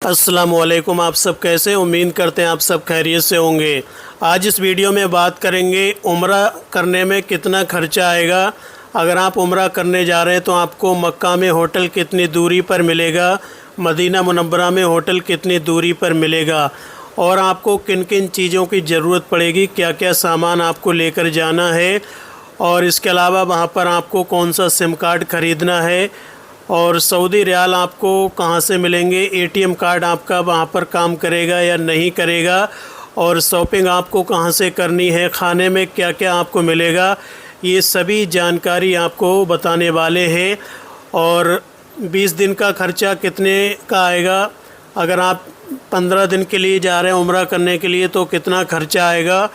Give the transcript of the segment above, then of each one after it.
अस्सलामुअलैकुम। आप सब कैसे? उम्मीद करते हैं आप सब खैरियत से होंगे। आज इस वीडियो में बात करेंगे उम्रा करने में कितना खर्चा आएगा। अगर आप उम्रा करने जा रहे हैं तो आपको मक्का में होटल कितनी दूरी पर मिलेगा, मदीना मुनव्वरा में होटल कितनी दूरी पर मिलेगा, और आपको किन किन चीज़ों की ज़रूरत पड़ेगी, क्या क्या सामान आपको लेकर जाना है, और इसके अलावा वहाँ पर आपको कौन सा सिम कार्ड ख़रीदना है, और सऊदी रियाल आपको कहाँ से मिलेंगे, एटीएम कार्ड आपका वहाँ पर काम करेगा या नहीं करेगा, और शॉपिंग आपको कहाँ से करनी है, खाने में क्या क्या आपको मिलेगा, ये सभी जानकारी आपको बताने वाले हैं। और 20 दिन का ख़र्चा कितने का आएगा, अगर आप 15 दिन के लिए जा रहे हैं उम्रा करने के लिए तो कितना खर्चा आएगा,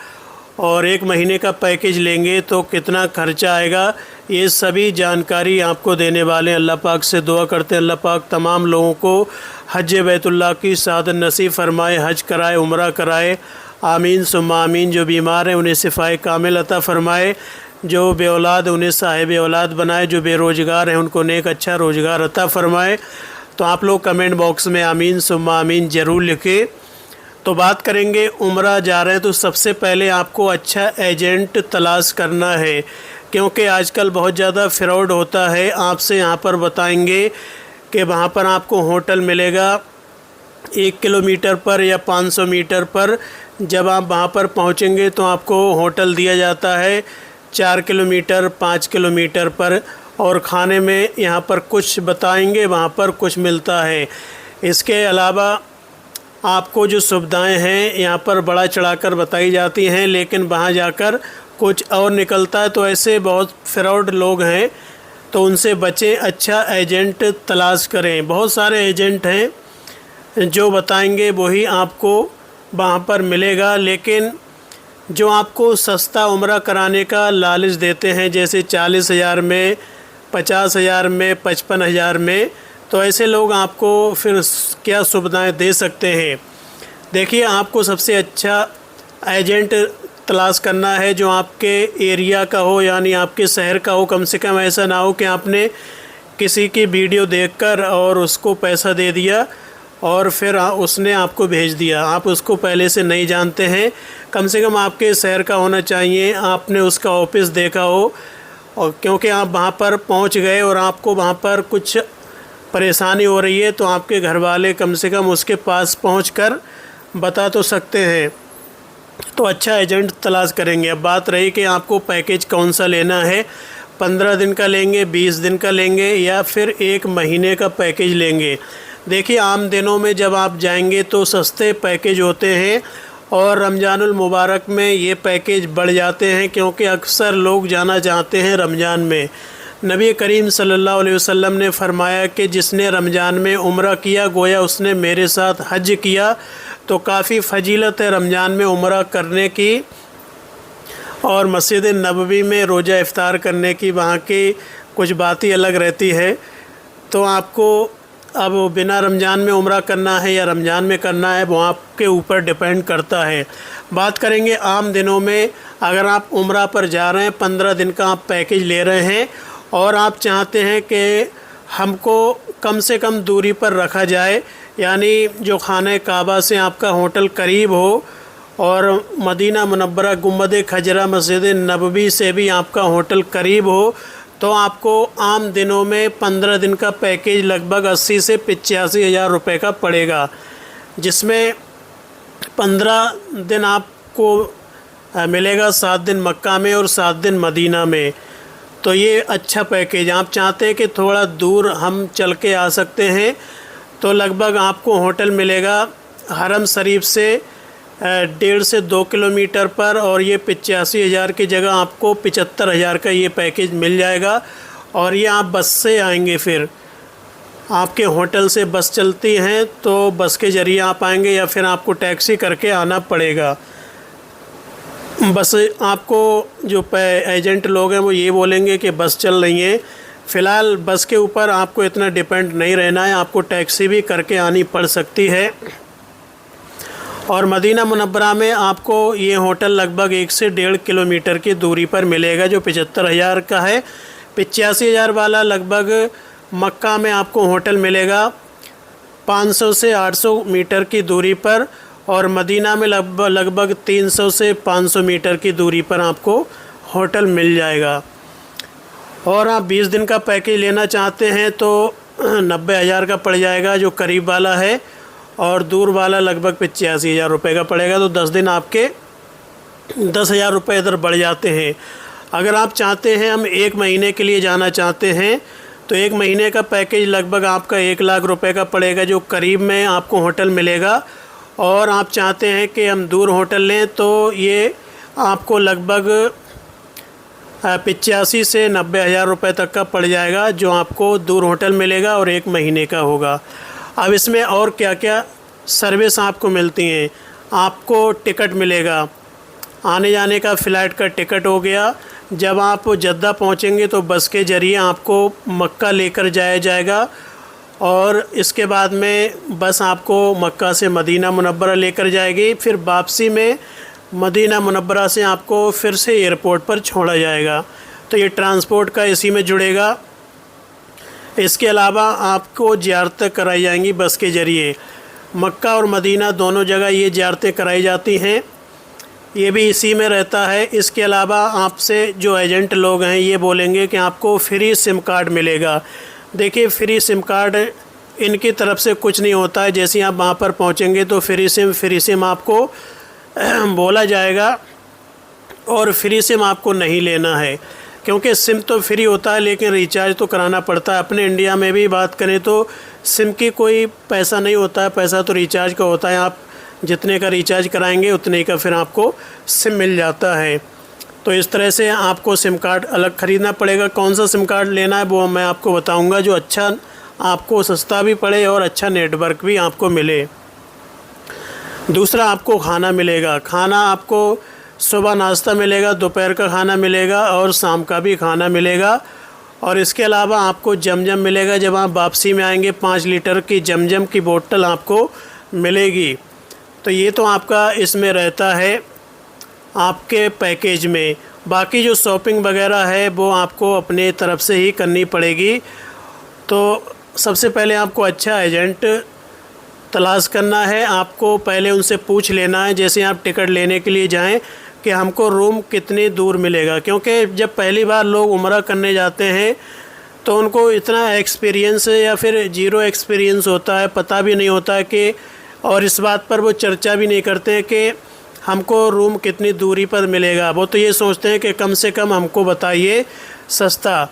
और 1 महीने का पैकेज लेंगे तो कितना खर्चा आएगा, ये सभी जानकारी आपको देने वाले हैं। अल्लाह पाक से दुआ करते हैं अल्लाह पाक तमाम लोगों को हज बैतुल्लाह की सआदत नसीब फरमाए, हज कराए, उम्रा कराए, आमीन सुम्मा आमीन। जो बीमार हैं उन्हें शिफाए कामिल अता फ़रमाए, जो बेऔलाद उन्हें साहिब औलाद बनाए, जो बेरोज़गार हैं उनको नेक अच्छा रोज़गार अता फ़रमाए। तो आप लोग कमेंट बॉक्स में आमीन सुम्मा आमीन ज़रूर लिखें। तो बात करेंगे, उम्रा जा रहे हैं तो सबसे पहले आपको अच्छा एजेंट तलाश करना है, क्योंकि आजकल बहुत ज़्यादा फ्रॉड होता है। आपसे यहाँ पर बताएंगे कि वहाँ पर आपको होटल मिलेगा 1 किलोमीटर पर या 500 मीटर पर। जब आप वहाँ पर पहुँचेंगे तो आपको होटल दिया जाता है 4 किलोमीटर 5 किलोमीटर पर, और खाने में यहाँ पर कुछ बताएंगे, वहाँ पर कुछ मिलता है। इसके अलावा आपको जो सुविधाएं हैं यहाँ पर बढ़ा चढ़ाकर बताई जाती हैं, लेकिन वहाँ जाकर कुछ और निकलता है। तो ऐसे बहुत फ्रॉड लोग हैं, तो उनसे बचें, अच्छा एजेंट तलाश करें। बहुत सारे एजेंट हैं जो बताएंगे वही आपको वहाँ पर मिलेगा, लेकिन जो आपको सस्ता उम्रा कराने का लालच देते हैं, जैसे 40,000 में, 50,000 में, 55,000 में, तो ऐसे लोग आपको फिर क्या सुविधाएं दे सकते हैं। देखिए, आपको सबसे अच्छा एजेंट तलाश करना है जो आपके एरिया का हो, यानी आपके शहर का हो। कम से कम ऐसा ना हो कि आपने किसी की वीडियो देखकर और उसको पैसा दे दिया और फिर उसने आपको भेज दिया, आप उसको पहले से नहीं जानते हैं। कम से कम आपके शहर का होना चाहिए, आपने उसका ऑफिस देखा हो, और क्योंकि आप वहाँ पर पहुँच गए और आपको वहाँ पर कुछ परेशानी हो रही है तो आपके घर वाले कम से कम उसके पास पहुंचकर बता तो सकते हैं। तो अच्छा एजेंट तलाश करेंगे। अब बात रही कि आपको पैकेज कौन सा लेना है, 15 दिन का लेंगे, 20 दिन का लेंगे, या फिर 1 महीने का पैकेज लेंगे। देखिए, आम दिनों में जब आप जाएंगे तो सस्ते पैकेज होते हैं, और रमज़ानुल मुबारक में ये पैकेज बढ़ जाते हैं, क्योंकि अक्सर लोग जाना चाहते हैं रमज़ान में। नबी करीम सल्लल्लाहु अलैहि वसल्लम ने फरमाया कि जिसने रमज़ान में उम्रा किया गोया उसने मेरे साथ हज किया। तो काफ़ी फजीलत है रमज़ान में उम्रा करने की, और मस्जिद नबवी में रोज़ा इफ्तार करने की, वहाँ की कुछ बात ही अलग रहती है। तो आपको अब बिना रमज़ान में उम्रा करना है या रमज़ान में करना है, वो आपके ऊपर डिपेंड करता है। बात करेंगे आम दिनों में, अगर आप उम्रा पर जा रहे हैं, 15 दिन का आप पैकेज ले रहे हैं और आप चाहते हैं कि हमको कम से कम दूरी पर रखा जाए, यानी जो खाने काबा से आपका होटल करीब हो, और मदीना मुनव्वरा गुंबद खजरा मस्जिद नबवी से भी आपका होटल करीब हो, तो आपको आम दिनों में 15 दिन का पैकेज लगभग 80 से 85,000 रुपये का पड़ेगा, जिसमें 15 दिन आपको मिलेगा, 7 दिन मक्का में और 7 दिन मदीना में। तो ये अच्छा पैकेज। आप चाहते हैं कि थोड़ा दूर हम चल के आ सकते हैं, तो लगभग आपको होटल मिलेगा हरम शरीफ से 1.5 से 2 किलोमीटर पर, और ये 85,000 की जगह आपको 75,000 का ये पैकेज मिल जाएगा। और ये आप बस से आएंगे, फिर आपके होटल से बस चलती हैं तो बस के ज़रिए आप आएंगे, या फिर आपको टैक्सी करके आना पड़ेगा। बस आपको जो एजेंट लोग हैं वो ये बोलेंगे कि बस चल रही है। फ़िलहाल बस के ऊपर आपको इतना डिपेंड नहीं रहना है, आपको टैक्सी भी करके आनी पड़ सकती है। और मदीना मुनव्वरा में आपको ये होटल लगभग 1 से 1.5 किलोमीटर की दूरी पर मिलेगा, जो 75,000 का है। 85,000 वाला लगभग मक्का में आपको होटल मिलेगा 500 से 800 मीटर की दूरी पर, और मदीना में लगभग 300 से 500 मीटर की दूरी पर आपको होटल मिल जाएगा। और आप 20 दिन का पैकेज लेना चाहते हैं तो 90,000 का पड़ जाएगा जो करीब वाला है, और दूर वाला लगभग 85,000 रुपये का पड़ेगा। तो 10 दिन आपके 10,000 रुपये इधर बढ़ जाते हैं। अगर आप चाहते हैं हम 1 महीने के लिए जाना चाहते हैं तो 1 महीने का पैकेज लगभग आपका 1 लाख रुपए का पड़ेगा जो करीब में आपको होटल मिलेगा। और आप चाहते हैं कि हम दूर होटल लें तो ये आपको लगभग 85 से 90,000 रुपये तक का पड़ जाएगा जो आपको दूर होटल मिलेगा और 1 महीने का होगा। अब इसमें और क्या क्या सर्विस आपको मिलती हैं। आपको टिकट मिलेगा, आने जाने का फ़्लाइट का टिकट हो गया। जब आप जद्दा पहुंचेंगे तो बस के ज़रिए आपको मक्का लेकर जाया जाएगा, और इसके बाद में बस आपको मक्का से मदीना मुनव्वरा लेकर जाएगी। फिर वापसी में मदीना मुनव्वरा से आपको फिर से एयरपोर्ट पर छोड़ा जाएगा। तो ये ट्रांसपोर्ट का इसी में जुड़ेगा। इसके अलावा आपको ज़ियारतें कराई जाएंगी बस के ज़रिए। मक्का और मदीना दोनों जगह ये ज़ियारतें कराई जाती हैं, ये भी इसी में रहता है। इसके अलावा आपसे जो एजेंट लोग हैं ये बोलेंगे कि आपको फ्री सिम कार्ड मिलेगा। देखिए, फ्री सिम कार्ड इनकी तरफ से कुछ नहीं होता है। जैसे आप वहाँ पर पहुँचेंगे तो फ्री सिम आपको बोला जाएगा, और फ्री सिम आपको नहीं लेना है, क्योंकि सिम तो फ्री होता है लेकिन रिचार्ज तो कराना पड़ता है। अपने इंडिया में भी बात करें तो सिम की कोई पैसा नहीं होता है, पैसा तो रिचार्ज का होता है। आप जितने का रिचार्ज कराएंगे उतने का फिर आपको सिम मिल जाता है। तो इस तरह से आपको सिम कार्ड अलग ख़रीदना पड़ेगा। कौन सा सिम कार्ड लेना है वो मैं आपको बताऊंगा, जो अच्छा आपको सस्ता भी पड़े और अच्छा नेटवर्क भी आपको मिले। दूसरा, आपको खाना मिलेगा। खाना आपको सुबह नाश्ता मिलेगा, दोपहर का खाना मिलेगा और शाम का भी खाना मिलेगा। और इसके अलावा आपको जमजम मिलेगा। जब आप वापसी में आएंगे 5 लीटर की जमजम की बोतल आपको मिलेगी। तो ये तो आपका इसमें रहता है आपके पैकेज में। बाकी जो शॉपिंग वगैरह है वो आपको अपने तरफ से ही करनी पड़ेगी। तो सबसे पहले आपको अच्छा एजेंट तलाश करना है। आपको पहले उनसे पूछ लेना है, जैसे आप टिकट लेने के लिए जाएं, कि हमको रूम कितनी दूर मिलेगा। क्योंकि जब पहली बार लोग उम्रा करने जाते हैं तो उनको इतना एक्सपीरियंस या फिर ज़ीरो एक्सपीरियंस होता है, पता भी नहीं होता है कि, और इस बात पर वो चर्चा भी नहीं करते कि हमको रूम कितनी दूरी पर मिलेगा। वो तो ये सोचते हैं कि कम से कम हमको बताइए सस्ता।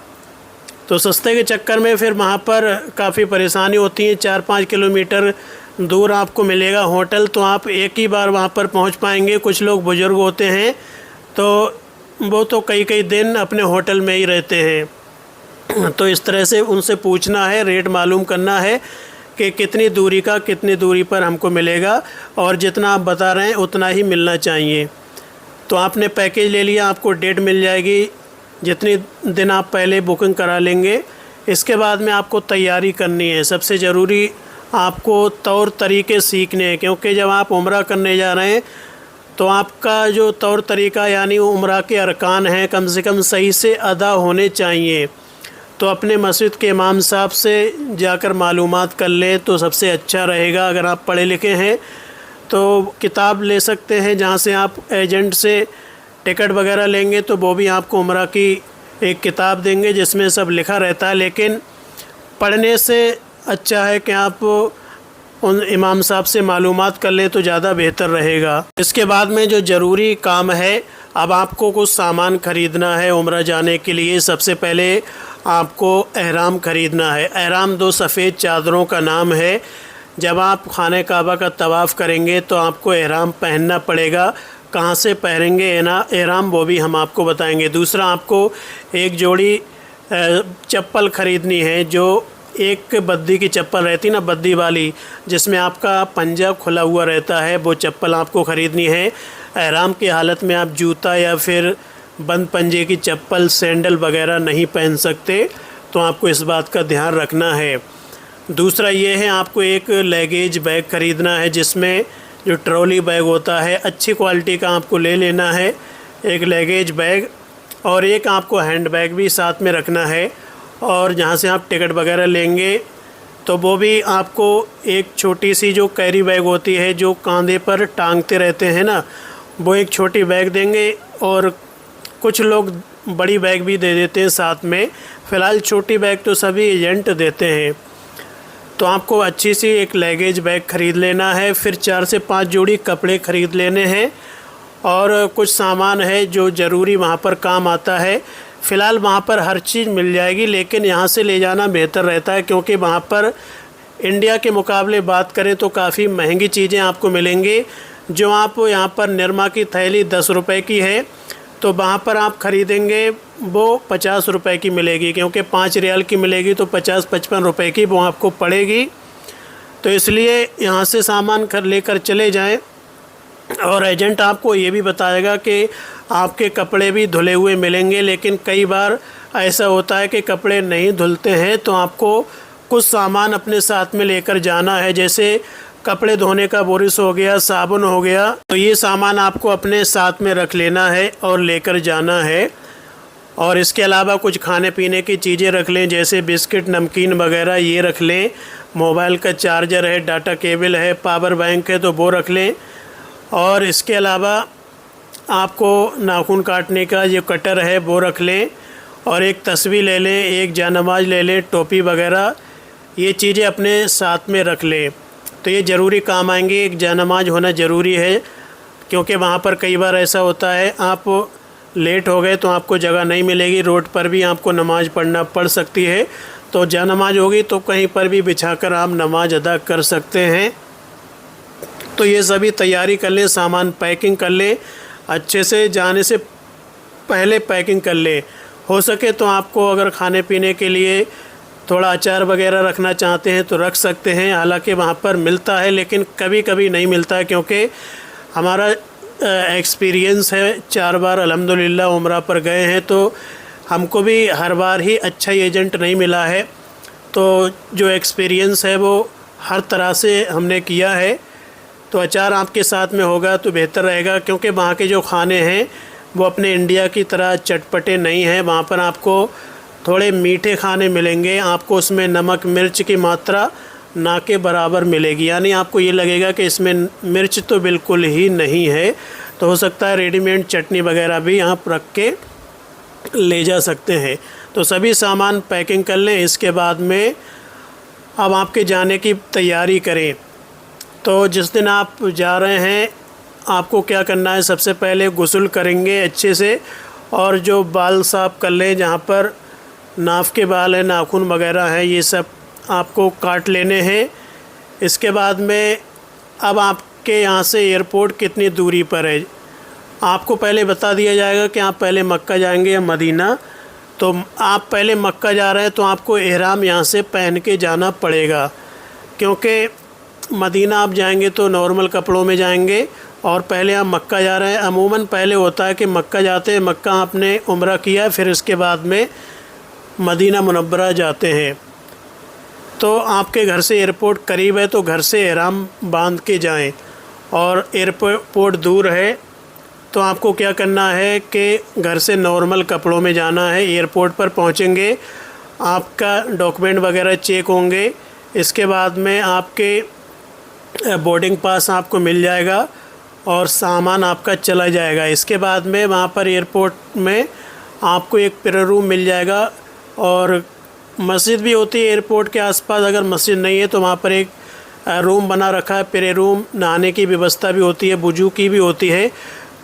तो सस्ते के चक्कर में फिर वहाँ पर काफ़ी परेशानी होती है। 4-5 किलोमीटर दूर आपको मिलेगा होटल, तो आप एक ही बार वहाँ पर पहुँच पाएंगे। कुछ लोग बुज़ुर्ग होते हैं तो वो तो कई दिन अपने होटल में ही रहते हैं। तो इस तरह से उनसे पूछना है, रेट मालूम करना है कि कितनी दूरी पर हमको मिलेगा, और जितना आप बता रहे हैं उतना ही मिलना चाहिए। तो आपने पैकेज ले लिया, आपको डेट मिल जाएगी जितनी दिन आप पहले बुकिंग करा लेंगे। इसके बाद में आपको तैयारी करनी है। सबसे ज़रूरी आपको तौर तरीके सीखने हैं, क्योंकि जब आप उम्रा करने जा रहे हैं तो आपका जो तौर तरीका यानी उम्रा के अरकान हैं कम से कम सही से अदा होने चाहिए। तो अपने मस्जिद के इमाम साहब से जाकर मालूमात कर लें तो सबसे अच्छा रहेगा। अगर आप पढ़े लिखे हैं तो किताब ले सकते हैं, जहाँ से आप एजेंट से टिकट वगैरह लेंगे तो वो भी आपको उम्रा की एक किताब देंगे जिसमें सब लिखा रहता है। लेकिन पढ़ने से अच्छा है कि आप उन इमाम साहब से मालूमात कर लें तो ज़्यादा बेहतर रहेगा। इसके बाद में जो ज़रूरी काम है, अब आपको कुछ सामान ख़रीदना है उम्रा जाने के लिए। सबसे पहले आपको एहराम ख़रीदना है। एहराम 2 सफ़ेद चादरों का नाम है। जब आप खाने काबा का तवाफ़ करेंगे तो आपको एहराम पहनना पड़ेगा। कहाँ से पहनेंगे एहराम वो भी हम आपको बताएंगे। दूसरा, आपको एक जोड़ी चप्पल ख़रीदनी है, जो एक बद्दी की चप्पल रहती है ना, बद्दी वाली, जिसमें आपका पंजा खुला हुआ रहता है, वो चप्पल आपको ख़रीदनी है। एहराम की हालत में आप जूता या फिर बंद पंजे की चप्पल, सैंडल वगैरह नहीं पहन सकते, तो आपको इस बात का ध्यान रखना है। दूसरा ये है, आपको एक लगेज बैग ख़रीदना है, जिसमें जो ट्रॉली बैग होता है अच्छी क्वालिटी का आपको ले लेना है, एक लगेज बैग। और एक आपको हैंड बैग भी साथ में रखना है। और जहाँ से आप टिकट वगैरह लेंगे तो वो भी आपको एक छोटी सी जो कैरी बैग होती है जो कंधे पर टांगते रहते हैं ना, वो एक छोटी बैग देंगे और कुछ लोग बड़ी बैग भी दे देते हैं साथ में। फ़िलहाल छोटी बैग तो सभी एजेंट देते हैं। तो आपको अच्छी सी एक लगेज बैग ख़रीद लेना है, फिर 4 से 5 जोड़ी कपड़े ख़रीद लेने हैं और कुछ सामान है जो ज़रूरी वहाँ पर काम आता है। फ़िलहाल वहाँ पर हर चीज़ मिल जाएगी, लेकिन यहाँ से ले जाना बेहतर रहता है क्योंकि वहाँ पर इंडिया के मुकाबले बात करें तो काफ़ी महंगी चीज़ें आपको मिलेंगी। जो आप यहाँ पर निरमा की थैली 10 रुपए की है तो वहाँ पर आप ख़रीदेंगे वो 50 रुपए की मिलेगी, क्योंकि 5 रियाल की मिलेगी तो 50-55 रुपए की वो आपको पड़ेगी। तो इसलिए यहाँ से सामान लेकर चले जाएं। और एजेंट आपको ये भी बताएगा कि आपके कपड़े भी धुले हुए मिलेंगे, लेकिन कई बार ऐसा होता है कि कपड़े नहीं धुलते हैं, तो आपको कुछ सामान अपने साथ में लेकर जाना है। जैसे कपड़े धोने का बुरुश हो गया, साबुन हो गया, तो ये सामान आपको अपने साथ में रख लेना है और लेकर जाना है। और इसके अलावा कुछ खाने पीने की चीज़ें रख लें, जैसे बिस्किट, नमकीन वगैरह ये रख लें। मोबाइल का चार्जर है, डाटा केबल है, पावर बैंक है तो वो रख लें। और इसके अलावा आपको नाखून काटने का जो कटर है वो रख लें और एक तस्वीर ले लें, एक जानमाज़ ले लें, टोपी वगैरह ये चीज़ें अपने साथ में रख लें। तो ये ज़रूरी काम आएंगे। एक जानमाज़ होना ज़रूरी है क्योंकि वहाँ पर कई बार ऐसा होता है आप लेट हो गए तो आपको जगह नहीं मिलेगी, रोड पर भी आपको नमाज़ पढ़ना पड़ सकती है। तो जानमाज़ होगी तो कहीं पर भी बिछाकर आप नमाज अदा कर सकते हैं। तो ये सभी तैयारी कर लें, सामान पैकिंग कर लें, अच्छे से जाने से पहले पैकिंग कर लें। हो सके तो आपको अगर खाने पीने के लिए थोड़ा अचार वगैरह रखना चाहते हैं तो रख सकते हैं, हालांकि वहाँ पर मिलता है लेकिन कभी कभी नहीं मिलता है, क्योंकि हमारा एक्सपीरियंस है 4 बार अल्हम्दुलिल्लाह उम्रा पर गए हैं तो हमको भी हर बार ही अच्छा एजेंट नहीं मिला है। तो जो एक्सपीरियंस है वो हर तरह से हमने किया है। तो अचार आपके साथ में होगा तो बेहतर रहेगा, क्योंकि वहाँ के जो खाने हैं वो अपने इंडिया की तरह चटपटे नहीं हैं। वहाँ पर आपको थोड़े मीठे खाने मिलेंगे, आपको उसमें नमक मिर्च की मात्रा ना के बराबर मिलेगी, यानी आपको ये लगेगा कि इसमें मिर्च तो बिल्कुल ही नहीं है। तो हो सकता है रेडीमेड चटनी वगैरह भी आप रख के ले जा सकते हैं। तो सभी सामान पैकिंग कर लें। इसके बाद में अब आपके जाने की तैयारी करें। तो जिस दिन आप जा रहे हैं आपको क्या करना है, सबसे पहले गुस्ल करेंगे अच्छे से और जो बाल साफ़ कर लें, जहाँ पर नाफ के बाल हैं, नाखून वगैरह हैं, ये सब आपको काट लेने हैं। इसके बाद में अब आपके यहाँ से एयरपोर्ट कितनी दूरी पर है आपको पहले बता दिया जाएगा कि आप पहले मक्का जाएंगे या मदीना। तो आप पहले मक्का जा रहे हैं तो आपको एहराम यहाँ से पहन के जाना पड़ेगा, क्योंकि मदीना आप जाएंगे तो नॉर्मल कपड़ों में जाएंगे और पहले आप मक्का जा रहे हैं। अमूमन पहले होता है कि मक्का जाते हैं, मक्का आपने उम्रा किया, फिर इसके बाद में मदीना मुनव्वरा जाते हैं। तो आपके घर से एयरपोर्ट करीब है तो घर से एहराम बांध के जाएं, और एयरपोर्ट दूर है तो आपको क्या करना है कि घर से नॉर्मल कपड़ों में जाना है। एयरपोर्ट पर पहुंचेंगे, आपका डॉक्यूमेंट वगैरह चेक होंगे, इसके बाद में आपके बोर्डिंग पास आपको मिल जाएगा और सामान आपका चला जाएगा। इसके बाद में वहाँ पर एयरपोर्ट में आपको एक प्रेयर रूम मिल जाएगा और मस्जिद भी होती है एयरपोर्ट के आसपास। अगर मस्जिद नहीं है तो वहाँ पर एक रूम बना रखा है, प्रेयर रूम, नहाने की व्यवस्था भी होती है, वुजू की भी होती है।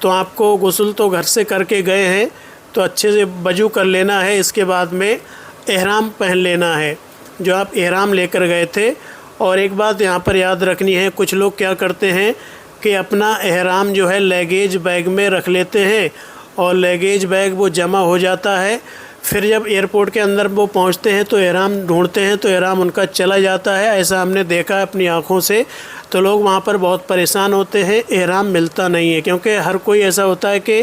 तो आपको गुस्ल तो घर से करके गए हैं तो अच्छे से वजू कर लेना है। इसके बाद में एहराम पहन लेना है जो आप एहराम लेकर गए थे। और एक बात यहाँ पर याद रखनी है, कुछ लोग क्या करते हैं कि अपना एहराम जो है लगेज बैग में रख लेते हैं और लगेज बैग वो जमा हो जाता है। फिर जब एयरपोर्ट के अंदर वो पहुंचते हैं तो एहराम ढूंढते हैं तो एहराम उनका चला जाता है। ऐसा हमने देखा है अपनी आँखों से। तो लोग वहाँ पर बहुत परेशान होते हैं, एहराम मिलता नहीं है, क्योंकि हर कोई ऐसा होता है कि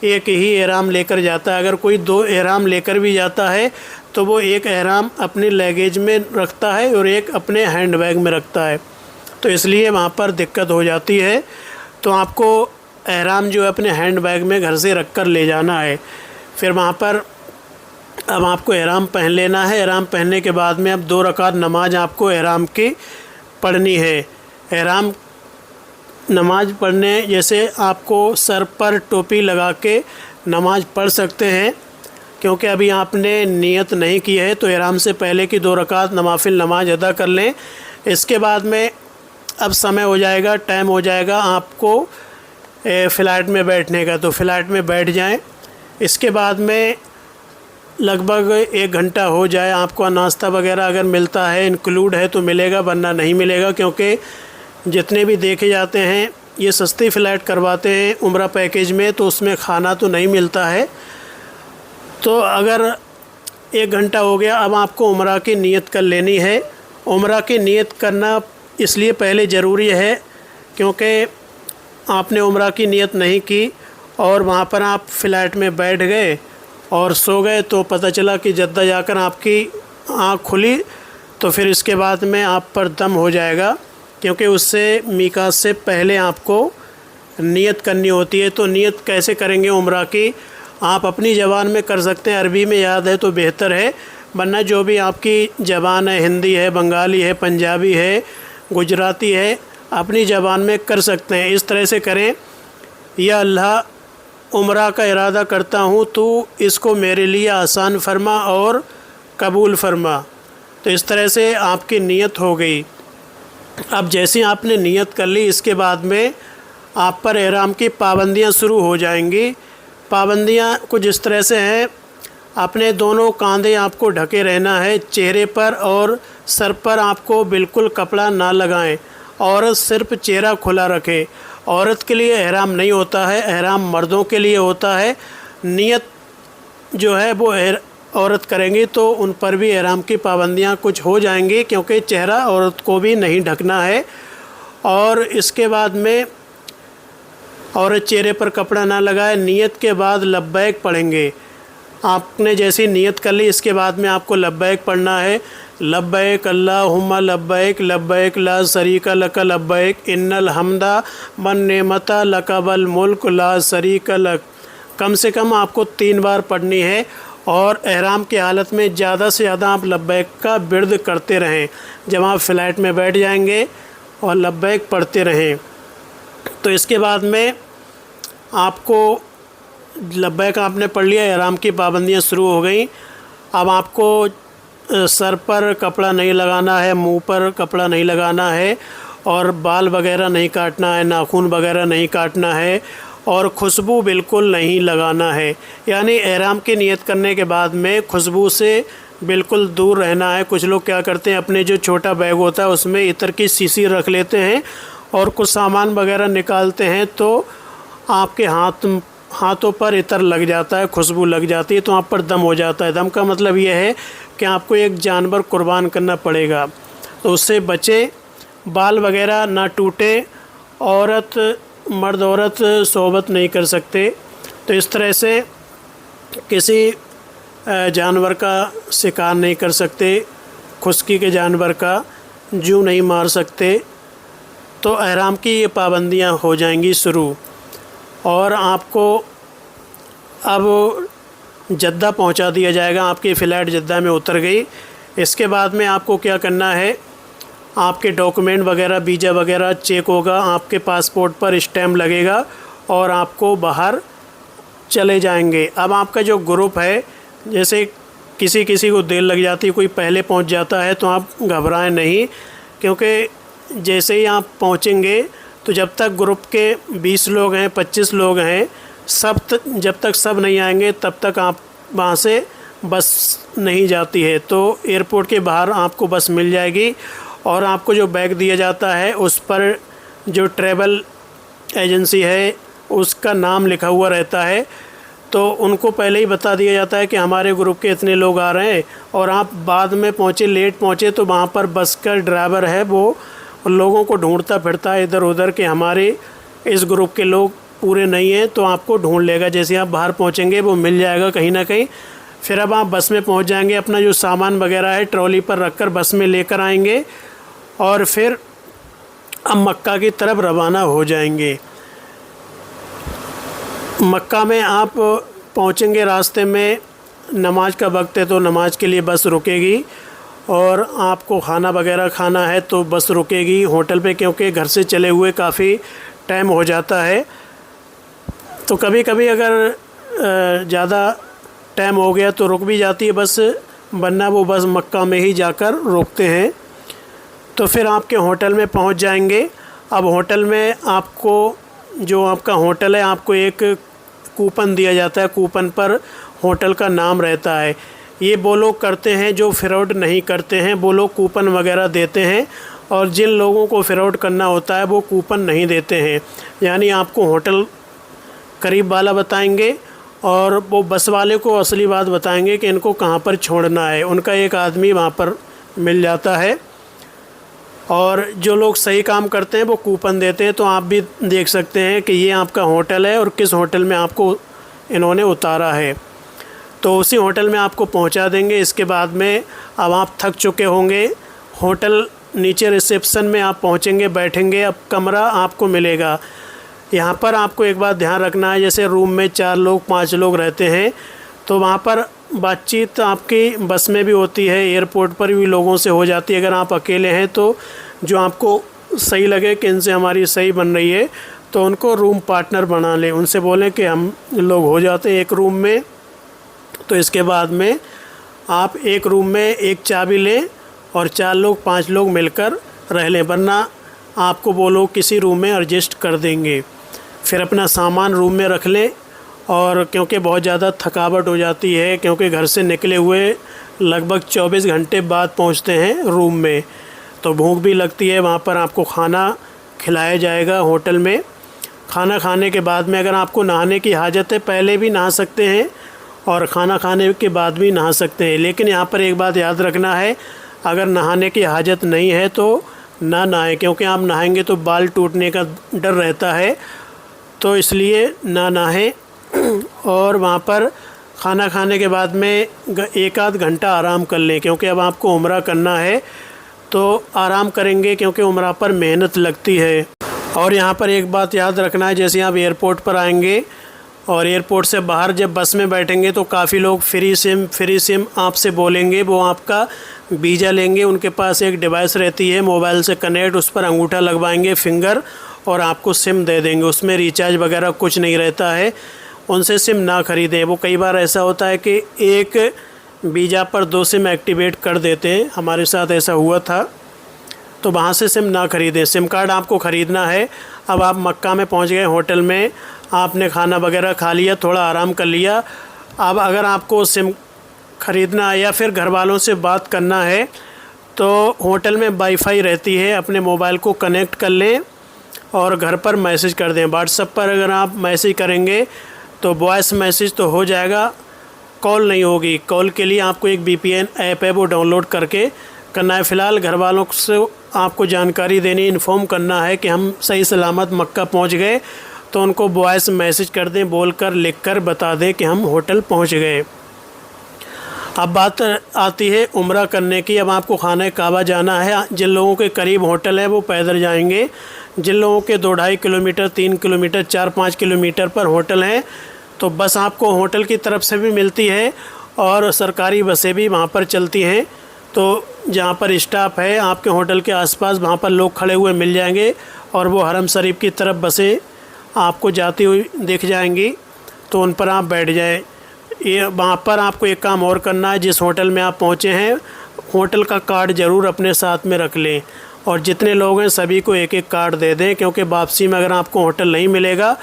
एक ही एहराम लेकर जाता है। अगर कोई 2 एहराम लेकर भी जाता है तो वो एक एहराम अपने लगेज में रखता है और एक अपने हैंड बैग में रखता है, तो इसलिए वहाँ पर दिक्कत हो जाती है। तो आपको एहराम जो है अपने हैंड बैग में घर से रख कर ले जाना है। फिर वहाँ पर अब आपको एहराम पहन लेना है। एहराम पहनने के बाद में अब 2 रकात नमाज आपको एहराम की पढ़नी है। एहराम नमाज पढ़ने जैसे आपको सर पर टोपी लगा के नमाज पढ़ सकते हैं, क्योंकि अभी आपने नियत नहीं की है, तो एहराम से पहले की 2 रकात नवाफिल नमाज अदा कर लें। इसके बाद में अब समय हो जाएगा, टाइम हो जाएगा आपको फ़्लाइट में बैठने का, तो फ़्लाइट में बैठ जाएं। इसके बाद में लगभग 1 घंटा हो जाए, आपको नाश्ता वगैरह अगर मिलता है इंक्लूड है तो मिलेगा, वरना नहीं मिलेगा, क्योंकि जितने भी देखे जाते हैं ये सस्ती फ़्लाइट करवाते हैं उम्रा पैकेज में, तो उसमें खाना तो नहीं मिलता है। तो अगर 1 घंटा हो गया, अब आपको उम्रा की नियत कर लेनी है। उम्रा की नियत करना इसलिए पहले ज़रूरी है क्योंकि आपने उम्रा की नियत नहीं की और वहाँ पर आप फ़्लाइट में बैठ गए और सो गए, तो पता चला कि जद्दा जाकर आपकी आँख खुली, तो फिर इसके बाद में आप पर दम हो जाएगा, क्योंकि उससे मीकात से पहले आपको नियत करनी होती है। तो नियत कैसे करेंगे उम्रा की? आप अपनी ज़बान में कर सकते हैं, अरबी में याद है तो बेहतर है, वरना जो भी आपकी ज़बान है, हिंदी है, बंगाली है, पंजाबी है, गुजराती है, अपनी ज़बान में कर सकते हैं। इस तरह से करें, या अल्लाह उम्रा का इरादा करता हूँ, तो इसको मेरे लिए आसान फरमा और कबूल फरमा। तो इस तरह से आपकी नियत हो गई। अब जैसे आपने नियत कर ली, इसके बाद में आप पर एहराम की पाबंदियाँ शुरू हो जाएंगी। पाबंदियाँ कुछ इस तरह से हैं, अपने दोनों कंधे आपको ढके रहना है, चेहरे पर और सर पर आपको बिल्कुल कपड़ा ना लगाएं। औरत सिर्फ चेहरा खुला रखे। औरत के लिए एहराम नहीं होता है, एहराम मर्दों के लिए होता है। नियत जो है वो औरत करेंगी तो उन पर भी एहराम की पाबंदियां कुछ हो जाएंगी, क्योंकि चेहरा औरत को भी नहीं ढकना है। और इसके बाद में औरत चेहरे पर कपड़ा ना लगाए। नियत के बाद लब्बैक पढ़ेंगे। आपने जैसी नियत कर ली, इसके बाद में आपको लब्बैक पढ़ना है। लब्बैक अल्लाहुम्मा लब्बैक लब्बैक ला शरीका लक लब्बैक इन्नल हम्दा वन नेमता लक वल मुल्क ला शरीका लक। कम से कम आपको 3 बार पढ़नी है और एहराम की हालत में ज़्यादा से ज़्यादा आप लब्बैक का विर्द करते रहें। जब आप फ़्लाइट में बैठ जाएंगे और लब्बैक पढ़ते रहें, तो इसके बाद में आपको लब्बैक आपने पढ़ लिया, एहराम की पाबंदियाँ शुरू हो गई। अब आपको सर पर कपड़ा नहीं लगाना है, मुंह पर कपड़ा नहीं लगाना है, और बाल वगैरह नहीं काटना है, नाखून वगैरह नहीं काटना है, और खुशबू बिल्कुल नहीं लगाना है। यानी एहराम की नियत करने के बाद में खुशबू से बिल्कुल दूर रहना है। कुछ लोग क्या करते हैं, अपने जो छोटा बैग होता है उसमें इत्र की शीशी रख लेते हैं और कुछ सामान वगैरह निकालते हैं, तो आपके हाथों पर इत्र लग जाता है, खुशबू लग जाती है, तो आप पर दम हो जाता है। दम का मतलब यह है कि आपको एक जानवर कुर्बान करना पड़ेगा, तो उससे बचें। बाल वगैरह ना टूटे। मर्द औरत सोबत नहीं कर सकते। तो इस तरह से किसी जानवर का शिकार नहीं कर सकते, खुश्की के जानवर का जू नहीं मार सकते। तो एहराम की ये पाबंदियाँ हो जाएंगी शुरू। और आपको अब जद्दा पहुंचा दिया जाएगा। आपकी फ़्लाइट जद्दा में उतर गई। इसके बाद में आपको क्या करना है, आपके डॉक्यूमेंट वगैरह, वीज़ा वगैरह चेक होगा, आपके पासपोर्ट पर स्टैम्प लगेगा और आपको बाहर चले जाएंगे। अब आपका जो ग्रुप है, जैसे किसी को देर लग जाती है, कोई पहले पहुंच जाता है, तो आप घबराएं नहीं, क्योंकि जैसे ही आप पहुंचेंगे तो जब तक ग्रुप के 20 लोग हैं, 25 लोग हैं, जब तक सब नहीं आएंगे तब तक आप वहाँ से बस नहीं जाती है। तो एयरपोर्ट के बाहर आपको बस मिल जाएगी और आपको जो बैग दिया जाता है उस पर जो ट्रैवल एजेंसी है उसका नाम लिखा हुआ रहता है। तो उनको पहले ही बता दिया जाता है कि हमारे ग्रुप के इतने लोग आ रहे हैं, और आप बाद में पहुँचे, लेट पहुँचे, तो वहाँ पर बस का ड्राइवर है वो लोगों को ढूंढता फिरता है इधर उधर कि हमारे इस ग्रुप के लोग पूरे नहीं हैं, तो आपको ढूंढ लेगा। जैसे आप बाहर पहुँचेंगे वो मिल जाएगा कहीं ना कहीं। फिर अब आप बस में पहुँच जाएंगे, अपना जो सामान वगैरह है ट्रॉली पर रखकर बस में लेकर आएंगे और फिर अब मक्का की तरफ रवाना हो जाएंगे। मक्का में आप पहुँचेंगे, रास्ते में नमाज का वक्त है तो नमाज के लिए बस रुकेगी, और आपको खाना वगैरह खाना है तो बस रुकेगी होटल पे, क्योंकि घर से चले हुए काफ़ी टाइम हो जाता है। तो कभी कभी अगर ज़्यादा टाइम हो गया तो रुक भी जाती है बस, वरना वो बस मक्का में ही जाकर रुकते हैं। तो फिर आपके होटल में पहुंच जाएंगे। अब होटल में आपको, जो आपका होटल है, आपको एक कूपन दिया जाता है। कूपन पर होटल का नाम रहता है। ये वो लोग करते हैं जो फ्रॉड नहीं करते हैं, वो लोग कूपन वगैरह देते हैं, और जिन लोगों को फ्रॉड करना होता है वो कूपन नहीं देते हैं। यानी आपको होटल करीब वाला बताएंगे, और वो बस वाले को असली बात बताएंगे कि इनको कहाँ पर छोड़ना है। उनका एक आदमी वहाँ पर मिल जाता है, और जो लोग सही काम करते हैं वो कूपन देते हैं। तो आप भी देख सकते हैं कि ये आपका होटल है और किस होटल में आपको इन्होंने उतारा है। तो उसी होटल में आपको पहुंचा देंगे। इसके बाद में अब आप थक चुके होंगे, होटल नीचे रिसेप्शन में आप पहुंचेंगे, बैठेंगे, अब कमरा आपको मिलेगा। यहाँ पर आपको एक बात ध्यान रखना है, जैसे रूम में 4 लोग 5 लोग रहते हैं तो वहाँ पर बातचीत आपकी बस में भी होती है, एयरपोर्ट पर भी लोगों से हो जाती है। अगर आप अकेले हैं तो जो आपको सही लगे कि इनसे हमारी सही बन रही है तो उनको रूम पार्टनर बना लें, उनसे बोलें कि हम लोग हो जाते हैं एक रूम में। तो इसके बाद में आप एक रूम में एक चाबी लें और 4 लोग 5 लोग मिलकर रह लें, वरना आपको वो लोग किसी रूम में एडजस्ट कर देंगे। फिर अपना सामान रूम में रख लें, और क्योंकि बहुत ज़्यादा थकावट हो जाती है, क्योंकि घर से निकले हुए लगभग 24 घंटे बाद पहुंचते हैं रूम में, तो भूख भी लगती है। वहाँ पर आपको खाना खिलाया जाएगा होटल में। खाना खाने के बाद में अगर आपको नहाने की हाजत है, पहले भी नहा सकते हैं और खाना खाने के बाद भी नहा सकते हैं। लेकिन यहाँ पर एक बात याद रखना है, अगर नहाने की हाजत नहीं है तो ना नहाएं, क्योंकि आप नहाएंगे तो बाल टूटने का डर रहता है, तो इसलिए ना नहाएं। और वहाँ पर खाना खाने के बाद में 1 आध घंटा आराम कर लें, क्योंकि अब आपको उम्रा करना है तो आराम करेंगे, क्योंकि उम्रा पर मेहनत लगती है। और यहाँ पर एक बात याद रखना है, जैसे आप एयरपोर्ट पर आएंगे और एयरपोर्ट से बाहर जब बस में बैठेंगे तो काफ़ी लोग फ्री सिम आपसे बोलेंगे। वो आपका वीज़ा लेंगे, उनके पास एक डिवाइस रहती है मोबाइल से कनेक्ट, उस पर अंगूठा लगवाएंगे फिंगर, और आपको सिम दे देंगे। उसमें रिचार्ज वगैरह कुछ नहीं रहता है, उनसे सिम ना ख़रीदें। वो कई बार ऐसा होता है कि एक वीज़ा पर 2 सिम एक्टिवेट कर देते हैं, हमारे साथ ऐसा हुआ था। तो वहाँ से सिम ना ख़रीदें, सिम कार्ड आपको ख़रीदना है। अब आप मक्का में पहुँच गए, होटल में आपने खाना वगैरह खा लिया, थोड़ा आराम कर लिया। अब अगर आपको सिम ख़रीदना है या फिर घर वालों से बात करना है तो होटल में वाईफाई रहती है, अपने मोबाइल को कनेक्ट कर लें और घर पर मैसेज कर दें। व्हाट्सएप पर अगर आप मैसेज करेंगे तो वॉइस मैसेज तो हो जाएगा, कॉल नहीं होगी। कॉल के लिए आपको एक VPN ऐप है, वो डाउनलोड करके करना है। फ़िलहाल घर वालों से आपको जानकारी देनी, इन्फॉर्म करना है कि हम सही सलामत मक्का पहुंच गए, तो उनको वॉइस मैसेज कर दें, बोलकर लिखकर बता दें कि हम होटल पहुंच गए। अब बात आती है उम्रा करने की। अब आपको खाने काबा जाना है। जिन लोगों के करीब होटल है वो पैदल जाएंगे, जिन लोगों के 2-2.5 किलोमीटर, 3 किलोमीटर, 4-5 किलोमीटर पर होटल हैं तो बस आपको होटल की तरफ से भी मिलती है और सरकारी बसें भी वहाँ पर चलती हैं। तो जहाँ पर स्टाफ है आपके होटल के आसपास, वहाँ पर लोग खड़े हुए मिल जाएंगे और वो हरम शरीफ की तरफ बसें आपको जाती हुई दिख जाएंगी, तो उन पर आप बैठ जाएं। ये वहाँ पर आपको एक काम और करना है, जिस होटल में आप पहुँचे हैं होटल का कार्ड ज़रूर अपने साथ में रख लें, और जितने लोग हैं सभी को एक एक कार्ड दे दें, क्योंकि वापसी में अगर आपको होटल नहीं मिलेगा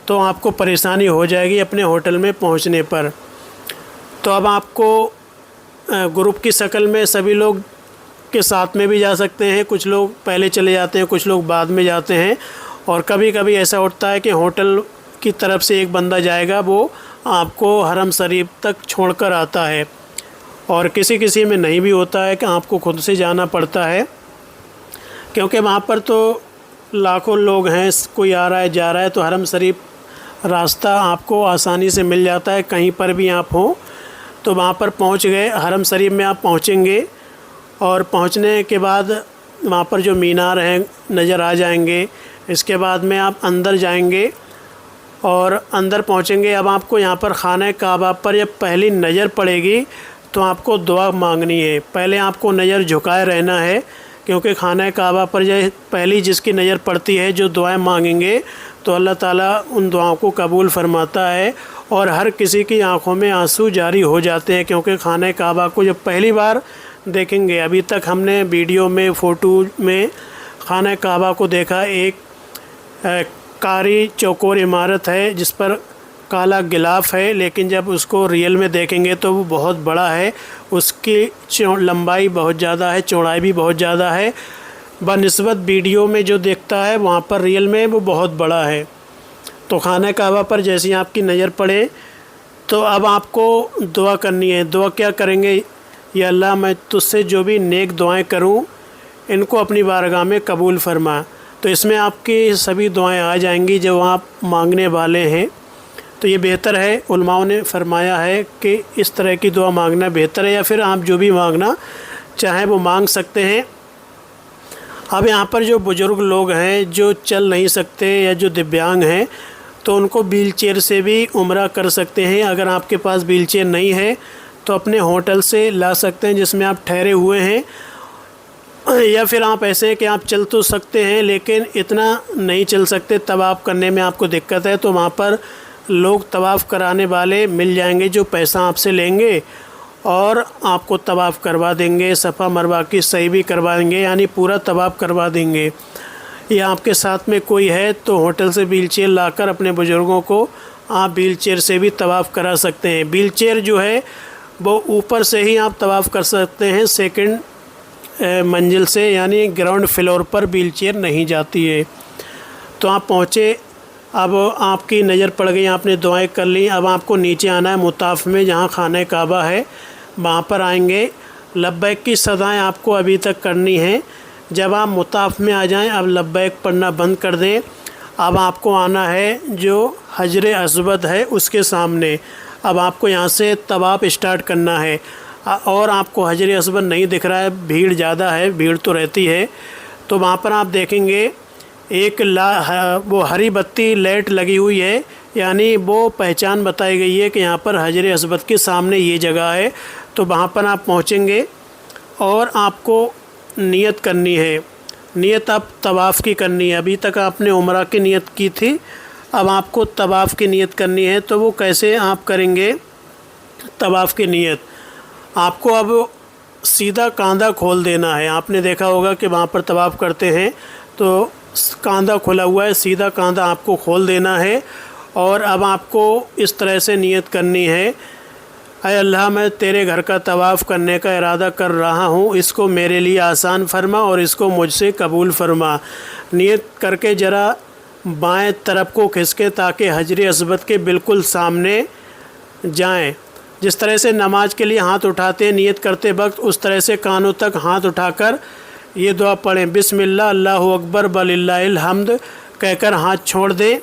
तो आपको परेशानी हो जाएगी अपने होटल में पहुंचने पर। तो अब आपको ग्रुप की शक्ल में सभी लोग के साथ में भी जा सकते हैं, कुछ लोग पहले चले जाते हैं, कुछ लोग बाद में जाते हैं, और कभी कभी ऐसा होता है कि होटल की तरफ से एक बंदा जाएगा, वो आपको हरम शरीफ तक छोड़कर आता है, और किसी किसी में नहीं भी होता है कि आपको खुद से जाना पड़ता है, क्योंकि वहाँ पर तो लाखों लोग हैं, कोई आ रहा है जा रहा है, तो हरम शरीफ रास्ता आपको आसानी से मिल जाता है कहीं पर भी आप हो। तो वहाँ पर पहुँच गए, हरम शरीफ में आप पहुँचेंगे और पहुँचने के बाद वहाँ पर जो मीनार हैं नज़र आ जाएंगे। इसके बाद में आप अंदर जाएंगे और अंदर पहुंचेंगे। अब आपको यहाँ पर खाना काबा पर जब पहली नज़र पड़ेगी तो आपको दुआ मांगनी है। पहले आपको नज़र झुकाए रहना है, क्योंकि खाना काबा पर जो पहली जिसकी नज़र पड़ती है, जो दुआएं मांगेंगे तो अल्लाह ताला उन दुआओं को कबूल फरमाता है और हर किसी की आंखों में आंसू जारी हो जाते हैं, क्योंकि खाना काबा को जब पहली बार देखेंगे। अभी तक हमने वीडियो में, फ़ोटो में खाना काबा को देखा, एक कारी चौकोर इमारत है जिस पर काला गिलाफ है, लेकिन जब उसको रियल में देखेंगे तो वो बहुत बड़ा है। उसकी लंबाई बहुत ज़्यादा है, चौड़ाई भी बहुत ज़्यादा है। बनिस्बत वीडियो में जो देखता है वहाँ पर रियल में वो बहुत बड़ा है। तो खाना काबा पर जैसे ही आपकी नज़र पड़े तो अब आपको दुआ करनी है। दुआ क्या करेंगे? या अल्लाह, मैं तुझसे जो भी नेक दुआएं करूं इनको अपनी बारगाह में कबूल फरमा। तो इसमें आपकी सभी दुआएं आ जाएंगी जो आप मांगने वाले हैं। तो ये बेहतर है, उलमाओं ने फरमाया है कि इस तरह की दुआ मांगना बेहतर है, या फिर आप जो भी मांगना चाहें वो मांग सकते हैं। अब यहाँ पर जो बुज़ुर्ग लोग हैं जो चल नहीं सकते या जो दिव्यांग हैं, तो उनको व्हील चेयर से भी उम्रा कर सकते हैं। अगर आपके पास व्हील चेयर नहीं है तो अपने होटल से ला सकते हैं जिसमें आप ठहरे हुए हैं, या फिर आप ऐसे हैं कि आप चल तो सकते हैं लेकिन इतना नहीं चल सकते, तवाफ़ करने में आपको दिक्कत है, तो वहाँ पर लोग तवाफ़ कराने वाले मिल जाएंगे जो पैसा आपसे लेंगे और आपको तवाफ़ करवा देंगे, सफ़ा मरवा की सही भी करवा देंगे, यानी पूरा तवाफ़ करवा देंगे। या आपके साथ में कोई है तो होटल से व्हील चेयर लाकर अपने बुज़ुर्गों को आप व्हील चेयर से भी तवाफ़ करा सकते हैं। व्हील चेयर जो है वो ऊपर से ही आप तवाफ़ कर सकते हैं, सेकंड मंजिल से, यानी ग्राउंड फ्लोर पर व्हील चेयर नहीं जाती है। तो आप पहुँचे, अब आपकी नज़र पड़ गई, आपने दुआएं कर ली। अब आपको नीचे आना है मुताफ़ में, जहाँ खाना काबा है वहाँ पर आएंगे। लब्बैक की सदाएं आपको अभी तक करनी है। जब आप मुताफ़ में आ जाएं, अब लब्बैक पढ़ना बंद कर दें। अब आपको आना है जो हजर अस्वद है उसके सामने। अब आपको यहाँ से तवाफ़ स्टार्ट करना है और आपको हजर अस्वद नहीं दिख रहा है, भीड़ ज़्यादा है, भीड़ तो रहती है। तो वहाँ पर आप देखेंगे एक वो हरी बत्ती लाइट लगी हुई है, यानी वो पहचान बताई गई है कि यहाँ पर हजर अस्वद के सामने ये जगह है। तो वहाँ पर आप पहुँचेंगे और आपको नियत करनी है। नियत आप तवाफ़ की करनी है। अभी तक आपने उम्रा की नियत की थी, अब आपको तवाफ़ की नियत करनी है। तो वो कैसे आप करेंगे तवाफ़ की नियत? आपको अब सीधा कांधा खोल देना है। आपने देखा होगा कि वहाँ पर तवाफ़ करते हैं तो कांधा खुला हुआ है, सीधा कांधा आपको खोल देना है। और अब आपको इस तरह से नियत करनी है, ऐ अल्लाह, मैं तेरे घर का तवाफ़ करने का इरादा कर रहा हूँ, इसको मेरे लिए आसान फरमा और इसको मुझसे कबूल फरमा। नियत करके ज़रा बाएं तरफ को खिसके ताकि हजर अस्वद के बिल्कुल सामने जाएं। जिस तरह से नमाज के लिए हाथ उठाते हैं नियत करते वक्त, उस तरह से कानों तक हाथ उठाकर ये दुआ पढ़ें, बिस्मिल्लाह अल्लाहु अकबर वलिल्लाहिल हम्द कहकर हाथ छोड़ दें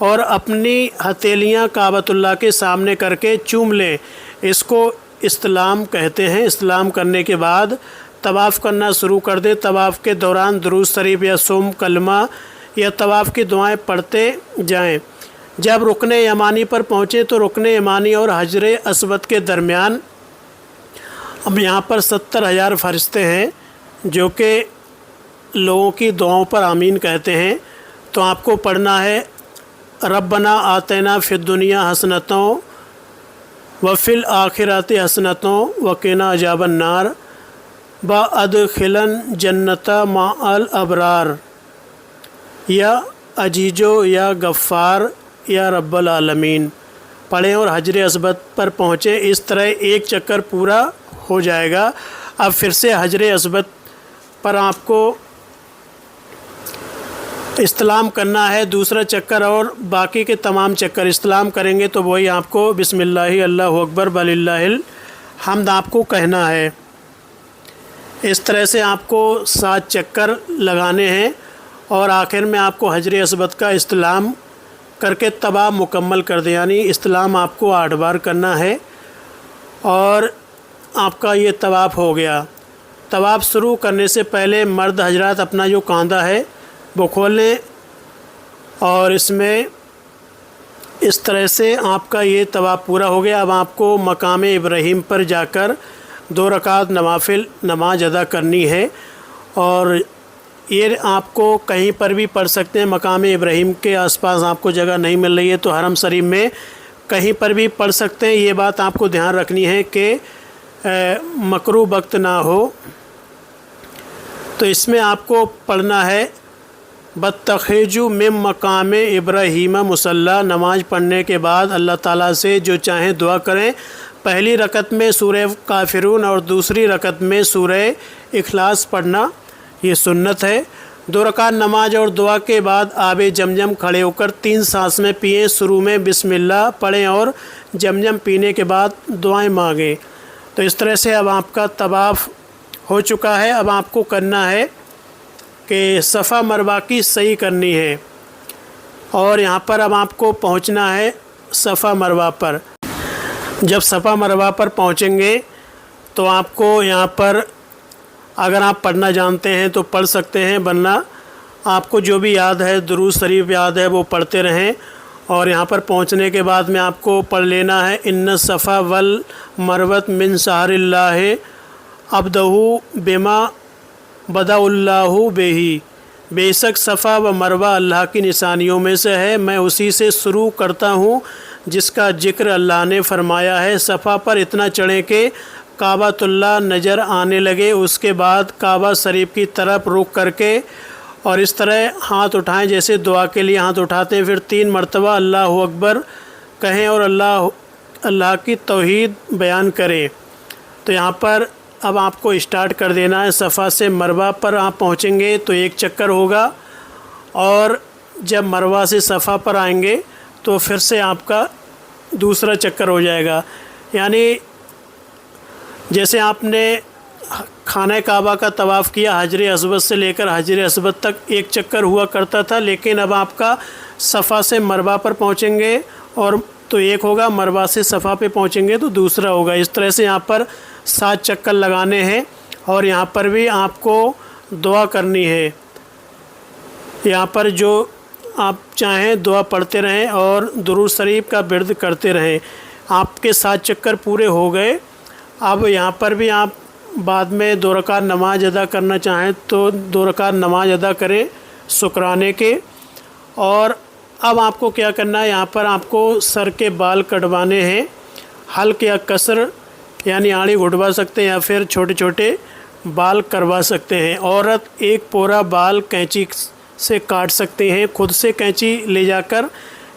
और अपनी हथेलियाँ काबतुल्लाह के सामने करके चूम लें। इसको इस्लाम कहते हैं। इस्लाम करने के बाद तवाफ़ करना शुरू कर दें। तवाफ़ के दौरान दुरूद शरीफ या सोम कलमा या तवाफ़ की दुआएं पढ़ते जाएं। जब रुकन यमानी पर पहुँचे तो रुकन यमानी और हजर अस्वद के दरमियान अब यहाँ पर 70,000 फरिश्ते हैं जो कि लोगों की दुआओं पर आमीन कहते हैं। तो आपको पढ़ना है, रब्बना आतना फिद दुनिया हसनतों व फिल आखिरात हसनतों वक़िना अजाबन नार व अदखिलन जन्नता माअल अबरार, या अजीजो या गफ़ार या रब्बल आलमीन पढ़ें और हजर अस्वद पर पहुँचे। इस तरह एक चक्कर पूरा हो जाएगा। अब फिर से हजर अस्वद पर आपको इस्लाम करना है, दूसरा चक्कर, और बाकी के तमाम चक्कर इस्लाम करेंगे तो वही आपको बिस्मिल्लाहि अल्लाहु अकबर वलिल्लाहिल हम्द आपको कहना है। इस तरह से आपको 7 चक्कर लगाने हैं और आखिर में आपको हजर अस्वद का इस्लाम करके तवाफ़ मुकम्मल कर दें। यानी इस्लाम आपको 8 बार करना है और आपका ये तवाफ़ हो गया। तवाफ़ शुरू करने से पहले मर्द हजरात अपना जो कांधा है वो खोल लें और इसमें इस तरह से आपका ये तवाफ़ पूरा हो गया। अब आपको मकाम इब्राहीम पर जाकर 2 रकात नवाफिल नमाज अदा करनी है, और ये आपको कहीं पर भी पढ़ सकते हैं। मकाम इब्राहीम के आसपास आपको जगह नहीं मिल रही है तो हरम शरीफ में कहीं पर भी पढ़ सकते हैं। ये बात आपको ध्यान रखनी है कि मकरू वक्त ना हो। तो इसमें आपको पढ़ना है बत्तखेजु मिम मकाम इब्राहीम मुसल्ला। नमाज पढ़ने के बाद अल्लाह ताला से जो चाहें दुआ करें। पहली रकत में सूरह काफिरून और दूसरी रकत में सूरह इखलास पढ़ना, ये सुन्नत है। 2 रकात नमाज और दुआ के बाद आबे जमजम खड़े होकर 3 सांस में पिएं। शुरू में बिस्मिल्लाह पढ़ें और जमजम पीने के बाद दुआएं मांगें। तो इस तरह से अब आपका तवाफ़ हो चुका है। अब आपको करना है कि सफ़ा मरवा की सही करनी है, और यहाँ पर अब आपको पहुँचना है सफ़ा मरवा पर। जब सफ़ा मरवा पर पहुँचेंगे तो आपको यहाँ पर अगर आप पढ़ना जानते हैं तो पढ़ सकते हैं, वरना आपको जो भी याद है दुरूद शरीफ याद है वो पढ़ते रहें। और यहाँ पर पहुँचने के बाद में आपको पढ़ लेना है इन्न सफ़ा वल मरवत मिन शहरिल्लाह अब्दहु बिमा बदाउल्लाहु बेही। बेशक सफ़ा व मरवा अल्लाह की निशानियों में से है, मैं उसी से शुरू करता हूँ जिसका जिक्र अल्लाह ने फरमाया है। सफ़ा पर इतना चढ़ें कि काबातुल्लाह नज़र आने लगे, उसके बाद काबा शरीफ की तरफ रुख करके और इस तरह हाथ उठाएं जैसे दुआ के लिए हाथ उठाते हैं। फिर 3 मरतबा अल्लाहु अकबर कहें और अल्लाह की तौहीद बयान करें। तो यहाँ पर अब आपको स्टार्ट कर देना है। सफ़ा से मरवा पर आप पहुँचेंगे तो 1 चक्कर होगा, और जब मरवा से सफ़ा पर आएंगे तो फिर से आपका दूसरा चक्कर हो जाएगा। यानी जैसे आपने खाने काबा का तवाफ़ किया, हजर अस्वद से लेकर हजर अस्वद तक 1 चक्कर हुआ करता था, लेकिन अब आपका सफ़ा से मरवा पर पहुँचेंगे और तो 1 होगा, मरवा से सफ़ा पे पहुँचेंगे तो दूसरा होगा। इस तरह से यहाँ पर 7 चक्कर लगाने हैं, और यहाँ पर भी आपको दुआ करनी है। यहाँ पर जो आप चाहें दुआ पढ़ते रहें और दुरूद शरीफ का विर्द करते रहें। आपके 7 चक्कर पूरे हो गए। अब यहाँ पर भी आप बाद में 2 रकात नमाज अदा करना चाहें तो 2 रकात नमाज अदा करें शुक्राने के। और अब आपको क्या करना है, यहाँ पर आपको सर के बाल कटवाने हैं। हल्क या कसर यानी आड़ी घुटवा सकते हैं या फिर छोटे छोटे बाल करवा सकते हैं। औरत 1 पोरा बाल कैंची से काट सकते हैं, खुद से कैंची ले जाकर,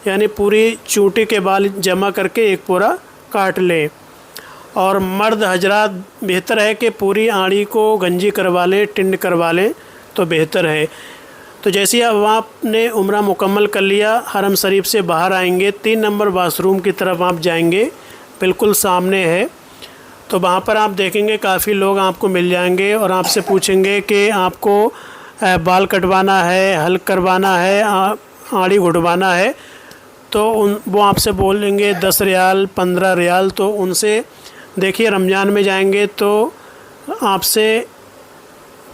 यानी पूरी चूंटी के बाल जमा करके 1 पोरा काट लें। और मर्द हजरात बेहतर है कि पूरी आड़ी को गंजी करवा लें, टिंड करवा लें तो बेहतर है। तो जैसे अब आपने उम्रा मुकम्मल कर लिया, हरम शरीफ से बाहर आएंगे, 3 नंबर वाशरूम की तरफ आप जाएंगे, बिल्कुल सामने है। तो वहाँ पर आप देखेंगे काफ़ी लोग आपको मिल जाएंगे और आपसे पूछेंगे कि आपको बाल कटवाना है, हल्क करवाना है, आड़ी घुटवाना है। तो वो आपसे बोलेंगे 10 रियाल 15 रियाल। तो उनसे देखिए, रमज़ान में जाएंगे तो आपसे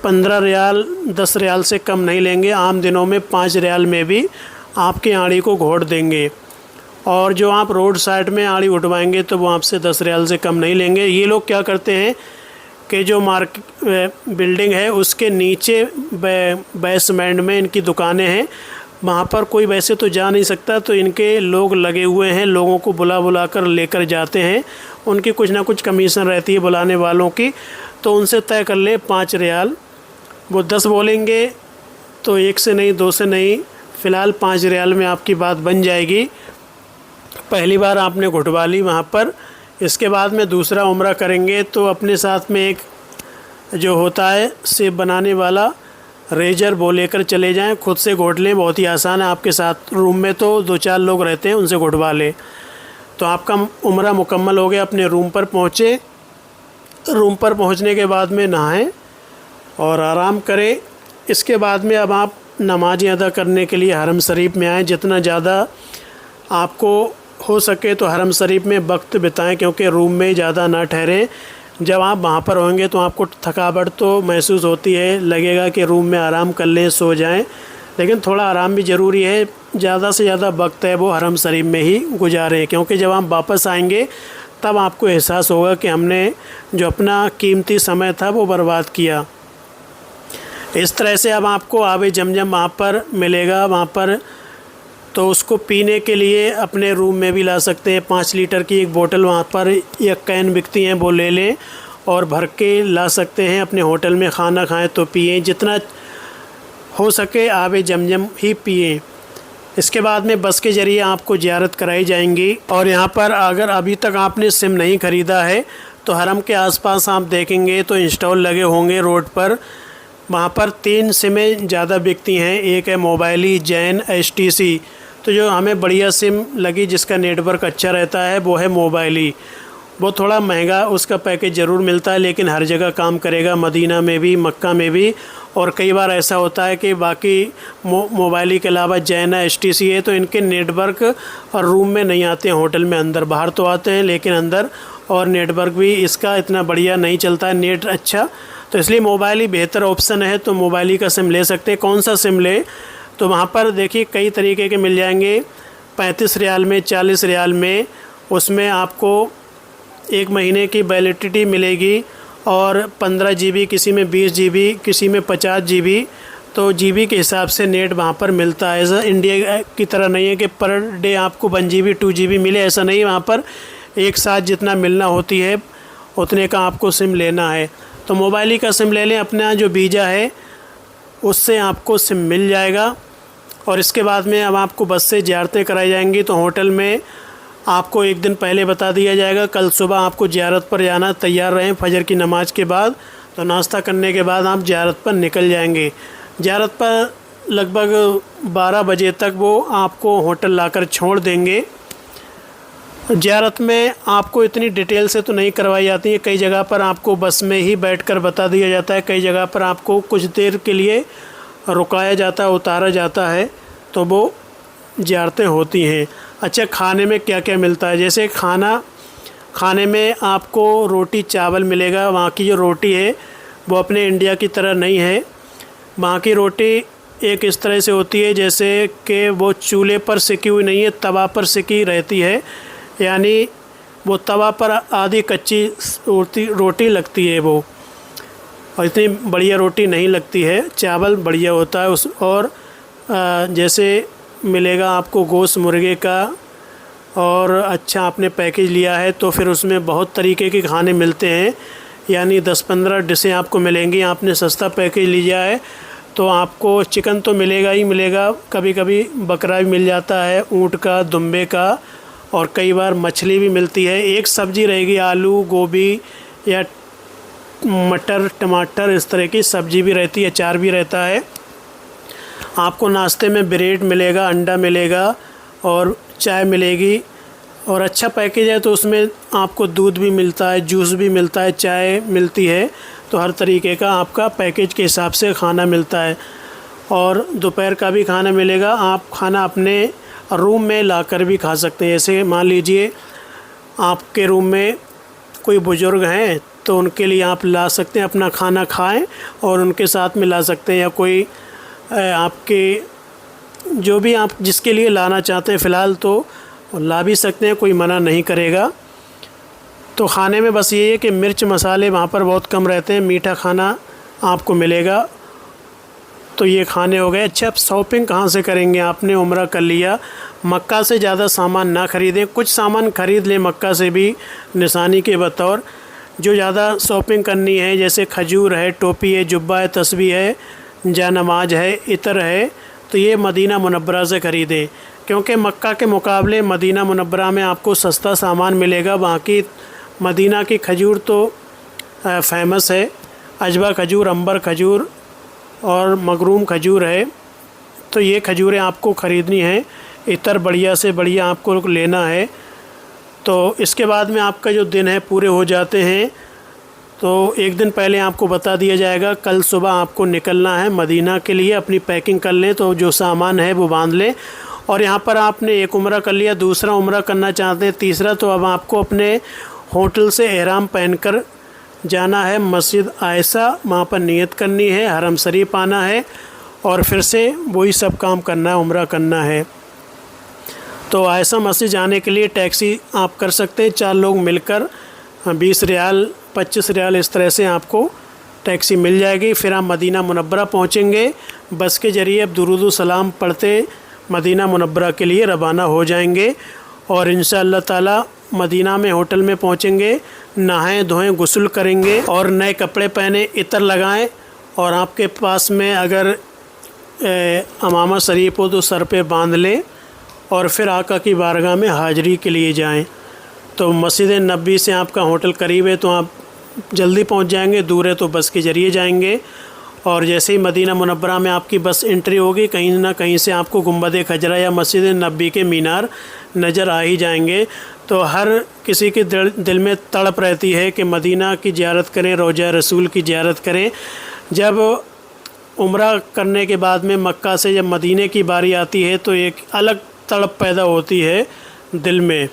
15 रियाल 10 रियाल से कम नहीं लेंगे। आम दिनों में 5 रियाल में भी आपकी आड़ी को घोट देंगे। और जो आप रोड साइड में आड़ी उठवाएंगे तो वो आपसे 10 रियाल से कम नहीं लेंगे। ये लोग क्या करते हैं कि जो बिल्डिंग है उसके नीचे बेसमेंट में इनकी दुकानें हैं, वहाँ पर कोई वैसे तो जा नहीं सकता, तो इनके लोग लगे हुए हैं, लोगों को बुला कर लेकर जाते हैं। उनकी कुछ ना कुछ कमीशन रहती है बुलाने वालों की, तो उनसे तय कर ले 5 रियाल। वो 10 बोलेंगे तो 1 से नहीं 2 से नहीं, फ़िलहाल 5 रियाल में आपकी बात बन जाएगी। पहली बार आपने घुटवा ली वहाँ पर। इसके बाद में दूसरा उम्रा करेंगे तो अपने साथ में एक जो होता है सेब बनाने वाला रेजर वो लेकर चले जाएं, खुद से घोट लें, बहुत ही आसान है। आपके साथ रूम में तो 2-4 लोग रहते हैं, उनसे घुटवा लें। तो आपका उम्रा मुकम्मल हो गया। अपने रूम पर पहुँचे, रूम पर पहुँचने के बाद में नहाएं और आराम करें। इसके बाद में अब आप नमाज़ें अदा करने के लिए हरम शरीफ में आएँ। जितना ज़्यादा आपको हो सके तो हरम शरीफ में वक्त बिताएं, क्योंकि रूम में ज़्यादा ना ठहरें। जब आप वहाँ पर होंगे तो आपको थकावट तो महसूस होती है, लगेगा कि रूम में आराम कर लें, सो जाएं, लेकिन थोड़ा आराम भी ज़रूरी है। ज़्यादा से ज़्यादा वक्त है वो हरम शरीफ में ही गुजारें, क्योंकि जब हम वापस आएंगे तब आपको एहसास होगा कि हमने जो अपना कीमती समय था वो बर्बाद किया। इस तरह से अब आपको आबे जमजम वहाँ पर मिलेगा, वहाँ पर तो उसको पीने के लिए अपने रूम में भी ला सकते हैं। 5 लीटर की एक बोतल वहाँ पर या कैन बिकती हैं, वो ले लें और भर के ला सकते हैं। अपने होटल में खाना खाएं तो पिएं, जितना हो सके आबे जमजम ही पिएं। इसके बाद में बस के ज़रिए आपको ज़ियारत कराई जाएंगी। और यहाँ पर अगर अभी तक आपने सिम नहीं ख़रीदा है तो हरम के आसपास आप देखेंगे तो इंस्टॉल लगे होंगे रोड पर। वहाँ पर 3 सिमें ज़्यादा बिकती हैं, एक है मोबाइली, जैन, HTC। तो जो हमें बढ़िया सिम लगी जिसका नेटवर्क अच्छा रहता है वो है मोबाइली। वो थोड़ा महंगा उसका पैकेज ज़रूर मिलता है, लेकिन हर जगह काम करेगा, मदीना में भी, मक्का में भी। और कई बार ऐसा होता है कि बाकी मोबाइली के अलावा जैन है, HTC है, तो इनके नेटवर्क और रूम में नहीं आते हैं, होटल में अंदर बाहर तो आते हैं लेकिन अंदर, और नेटवर्क भी इसका इतना बढ़िया नहीं चलता है, नेट अच्छा। तो इसलिए मोबाइल ही बेहतर ऑप्शन है, तो मोबाइल का सिम ले सकते हैं। कौन सा सिम ले, तो वहाँ पर देखिए कई तरीके के मिल जाएंगे। 35 रियाल में, 40 रियाल में, उसमें आपको 1 महीने की वैलिडिटी मिलेगी और 15 GB, किसी में 20 GB, किसी में 50 GB। तो GB के हिसाब से नेट वहाँ पर मिलता है। ऐसा इंडिया की तरह नहीं है कि पर डे आपको 1 GB 2 GB मिले, ऐसा नहीं। वहाँ पर एक साथ जितना मिलना होती है उतने का आपको सिम लेना है। तो मोबाइल का सिम ले लें, अपना जो वीज़ा है उससे आपको सिम मिल जाएगा। और इसके बाद में अब आपको बस से ज़ियारतें कराई जाएंगी। तो होटल में आपको एक दिन पहले बता दिया जाएगा, कल सुबह आपको ज़ियारत पर जाना, तैयार रहें फजर की नमाज़ के बाद। तो नाश्ता करने के बाद आप ज़ियारत पर निकल जाएंगे। ज़ियारत पर लगभग 12 बजे तक वो आपको होटल लाकर छोड़ देंगे। ज़ियारत में आपको इतनी डिटेल से तो नहीं करवाई जाती है, कई जगह पर आपको बस में ही बैठकर बता दिया जाता है, कई जगह पर आपको कुछ देर के लिए रुकाया जाता है, उतारा जाता है, तो वो ज़ियारतें होती हैं। अच्छा, खाने में क्या क्या मिलता है, जैसे खाने में आपको रोटी चावल मिलेगा। वहाँ की जो रोटी है वो अपने इंडिया की तरह नहीं है। वहाँ की रोटी एक इस तरह से होती है जैसे कि वो चूल्हे पर सिकी हुई नहीं है, तवा पर सिकी रहती है, यानी वो तवा पर आधी कच्ची रोटी लगती है वो, और इतनी बढ़िया रोटी नहीं लगती है। चावल बढ़िया होता है और जैसे मिलेगा आपको गोश्त मुर्गे का, और अच्छा आपने पैकेज लिया है तो फिर उसमें बहुत तरीके के खाने मिलते हैं, यानी 10-15 डिशें आपको मिलेंगी। आपने सस्ता पैकेज लिया है तो आपको चिकन तो मिलेगा ही मिलेगा, कभी कभी बकरा भी मिल जाता है, ऊँट का, दुम्बे का, और कई बार मछली भी मिलती है। एक सब्ज़ी रहेगी, आलू, गोभी या मटर, टमाटर, इस तरह की सब्ज़ी भी रहती है, अचार भी रहता है। आपको नाश्ते में ब्रेड मिलेगा, अंडा मिलेगा और चाय मिलेगी। और अच्छा पैकेज है तो उसमें आपको दूध भी मिलता है, जूस भी मिलता है, चाय मिलती है। तो हर तरीके का आपका पैकेज के हिसाब से खाना मिलता है। और दोपहर का भी खाना मिलेगा। आप खाना अपने रूम में लाकर भी खा सकते हैं। जैसे मान लीजिए आपके रूम में कोई बुज़ुर्ग हैं तो उनके लिए आप ला सकते हैं, अपना खाना खाएं और उनके साथ में ला सकते हैं, या कोई आपके जो भी आप जिसके लिए लाना चाहते हैं फ़िलहाल तो ला भी सकते हैं, कोई मना नहीं करेगा। तो खाने में बस ये है कि मिर्च मसाले वहाँ पर बहुत कम रहते हैं, मीठा खाना आपको मिलेगा। तो ये खाने हो गए। अच्छा, अब शॉपिंग कहाँ से करेंगे? आपने उम्रा कर लिया, मक्का से ज़्यादा सामान ना ख़रीदें, कुछ सामान ख़रीद लें मक्का से भी निशानी के बतौर। जो ज़्यादा शॉपिंग करनी है जैसे खजूर है, टोपी है, जुब्बा है, तस्बीह है, जानमाज है, इतर है, तो ये मदीना मुनव्वरा से ख़रीदें, क्योंकि मक्का के मुकाबले मदीना मुनव्वरा में आपको सस्ता सामान मिलेगा। वहाँ की मदीना की खजूर तो फेमस है, अजवा खजूर, अंबर खजूर और मगरूम खजूर है, तो ये खजूरें आपको ख़रीदनी है। इतर बढ़िया से बढ़िया आपको लेना है। तो इसके बाद में आपका जो दिन है पूरे हो जाते हैं, तो एक दिन पहले आपको बता दिया जाएगा कल सुबह आपको निकलना है मदीना के लिए। अपनी पैकिंग कर लें, तो जो सामान है वो बांध लें। और यहाँ पर आपने एक उम्रा कर लिया, दूसरा उम्रा करना चाहते हैं, तीसरा, तो अब आपको अपने होटल से एहराम पहनकर जाना है मस्जिद आयशा, वहाँ पर नियत करनी है, हरम शरीफ आना है और फिर से वही सब काम करना है, उम्रा करना है। तो आयशा मस्जिद जाने के लिए टैक्सी आप कर सकते हैं, 4 लोग मिलकर 20 रियाल 25 रियाल इस तरह से आपको टैक्सी मिल जाएगी। फिर आप मदीना मुनव्वरा पहुंचेंगे, बस के ज़रिए अब दुरूद सलाम पढ़ते मदीना मुनव्वरा के लिए रवाना हो जाएंगे। और इंशाअल्लाह ताला मदीना में होटल में पहुंचेंगे, नहाएं धोएं गुस्ल करेंगे और नए कपड़े पहने, इतर लगाएं। और आपके पास में अगर अमामा शरीफ हो तो सर पे बांध लें और फिर आका की बारगाह में हाज़री के लिए जाएं। तो मस्जिद नबी से आपका होटल करीब है तो आप जल्दी पहुंच जाएंगे, दूर है तो बस के ज़रिए जाएंगे। और जैसे ही मदीना मुनव्वरा में आपकी बस एंट्री होगी, कहीं ना कहीं से आपको गुंबद खजरा या मस्जिद नबी के मीनार नज़र आ ही जाएंगे। तो हर किसी के दिल में तड़प रहती है कि मदीना की ज़ियारत करें, रोज़ा रसूल की ज़ियारत करें। जब उम्रा करने के बाद में मक्का से जब मदीने की बारी आती है तो एक अलग तड़प पैदा होती है दिल में।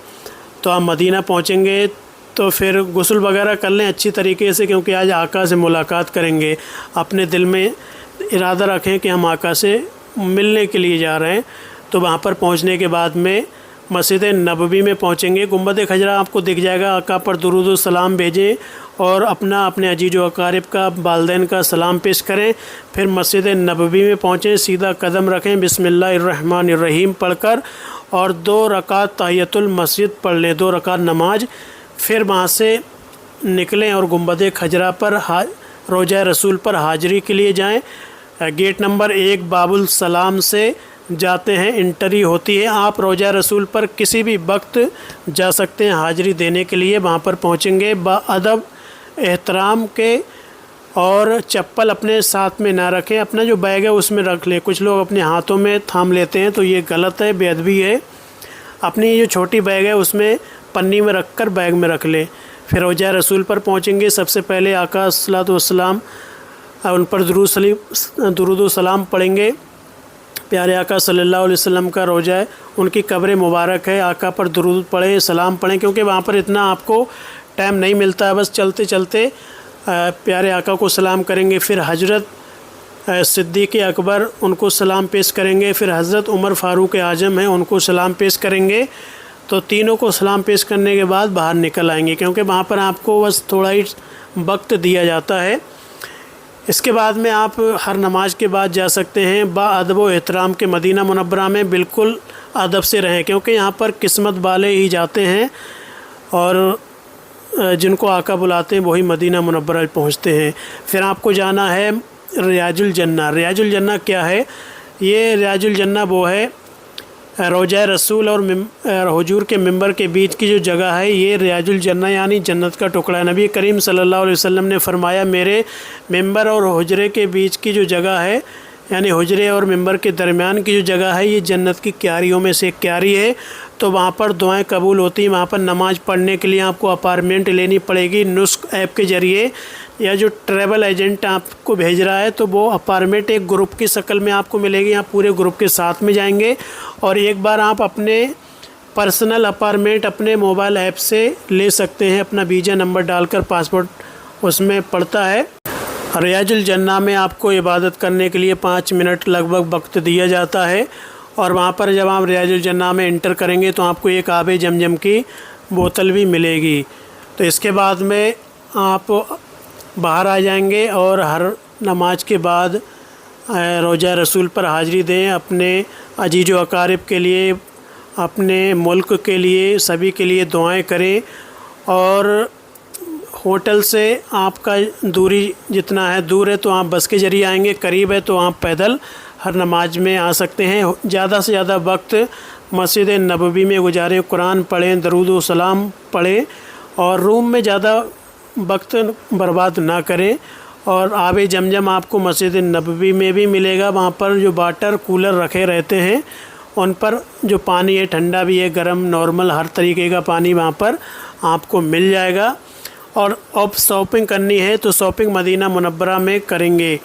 तो आप मदीना पहुंचेंगे तो फिर गुस्ल वगैरह कर लें अच्छी तरीके से, क्योंकि आज आका से मुलाकात करेंगे। अपने दिल में इरादा रखें कि हम आका से मिलने के लिए जा रहे हैं। तो वहाँ पर पहुँचने के बाद में मस्जिद नबवी में पहुँचेंगे, गुंबद खजरा आपको दिख जाएगा। आका पर दुरूद व सलाम भेजें और अपने अजीज़ व अकारिब का, वालिदैन का सलाम पेश करें। फिर मस्जिद नबवी में पहुँचें, सीधा कदम रखें, बिस्मिल्लाहिर्रहमानिर्रहीम पढ़कर और 2 रकात तहियतुल मस्जिद पढ़ लें, 2 रकात नमाज। फिर वहाँ से निकलें और गुंबद खजरा पर रोज़ा रसूल पर हाज़री के लिए जाएं। गेट नंबर 1 बाबुल सलाम से जाते हैं, एंट्री होती है। आप रोज़ा रसूल पर किसी भी वक्त जा सकते हैं हाज़री देने के लिए। वहाँ पर पहुँचेंगे बाअदब एहतराम के, और चप्पल अपने साथ में ना रखें, अपना जो बैग है उसमें रख लें। कुछ लोग अपने हाथों में थाम लेते हैं तो ये गलत है, बेअदबी है। अपनी जो छोटी बैग है उसमें पन्नी में रख कर बैग में रख लें। फिर रोज़ा रसूल पर पहुँचेंगे, सबसे पहले आका सल्लल्लाहु अलैहि वसल्लम उन पर दुरूद सलाम पढ़ेंगे। प्यारे आका सल्लल्लाहु अलैहि वसल्लम का रोज़ा है, उनकी कब्र मुबारक है, आका पर दुरूद पढ़ें, सलाम पढ़ें, क्योंकि वहाँ पर इतना आपको टाइम नहीं मिलता है। बस चलते चलते प्यारे आका को सलाम करेंगे। फिर हजरत सिद्दीक़ अकबर उनको सलाम पेश करेंगे। फिर हज़रत उमर फ़ारूक आज़म हैं, उनको सलाम पेश करेंगे। तो तीनों को सलाम पेश करने के बाद बाहर निकल आएंगे, क्योंकि वहाँ पर आपको बस थोड़ा ही वक्त दिया जाता है। इसके बाद में आप हर नमाज के बाद जा सकते हैं। बाअदब व एहतराम के मदीना मुनव्वरा में बिल्कुल अदब से रहें, क्योंकि यहाँ पर किस्मत वाले ही जाते हैं और जिनको आका बुलाते हैं वही मदीना मुनव्वरा पहुँचते हैं। फिर आपको जाना है रियाजुल जन्ना। रियाजुल जन्ना क्या है? ये रियाजुल जन्ना वो है रोज़ा रसूल और हुजूर के मिंबर के बीच की जो जगह है, ये रियाजुल जन्ना यानी जन्नत का टुकड़ा है। नबी करीम सल्लल्लाहु अलैहि वसल्लम ने फरमाया, मेरे मिंबर और हुजरे के बीच की जो जगह है, यानी हुजरे और मिंबर के दरमियान की जो जगह है, ये जन्नत की क्यारियों में से एक क्यारी है। तो वहाँ पर दुआएं कबूल होती हैं। वहाँ पर नमाज़ पढ़ने के लिए आपको अपार्टमेंट लेनी पड़ेगी नुस्क ऐप के ज़रिए, या जो ट्रैवल एजेंट आपको भेज रहा है तो वो अपार्टमेंट एक ग्रुप की शक्ल में आपको मिलेगी। आप पूरे ग्रुप के साथ में जाएंगे और एक बार आप अपने पर्सनल अपार्टमेंट अपने मोबाइल ऐप से ले सकते हैं। अपना वीज़ा नंबर डालकर पासपोर्ट उसमें पड़ता है। रियाजुल जन्ना में आपको इबादत करने के लिए 5 मिनट लगभग वक्त दिया जाता है। और वहाँ पर जब आप रियाजुल जन्ना में इंटर करेंगे तो आपको एक आबे जमजम की बोतल भी मिलेगी। तो इसके बाद में आप बाहर आ जाएंगे और हर नमाज के बाद रोज़ा रसूल पर हाज़री दें। अपने अजीज़ व अकारिब के लिए, अपने मुल्क के लिए, सभी के लिए दुआएं करें। और होटल से आपका दूरी जितना है, दूर है तो आप बस के ज़रिए आएंगे, करीब है तो आप पैदल हर नमाज में आ सकते हैं। ज़्यादा से ज़्यादा वक्त मस्जिद नबवी में गुजारें, कुरान पढ़ें, दरूद व सलाम पढ़ें और रूम में ज़्यादा वक्त बर्बाद ना करें। और आबे जमजम आपको मस्जिद नबवी में भी मिलेगा। वहाँ पर जो वाटर कूलर रखे रहते हैं उन पर जो पानी है, ठंडा भी है, गर्म, नॉर्मल, हर तरीके का पानी वहाँ पर आपको मिल जाएगा। और अब शॉपिंग करनी है तो शॉपिंग मदीना मुनव्वरा में करेंगे।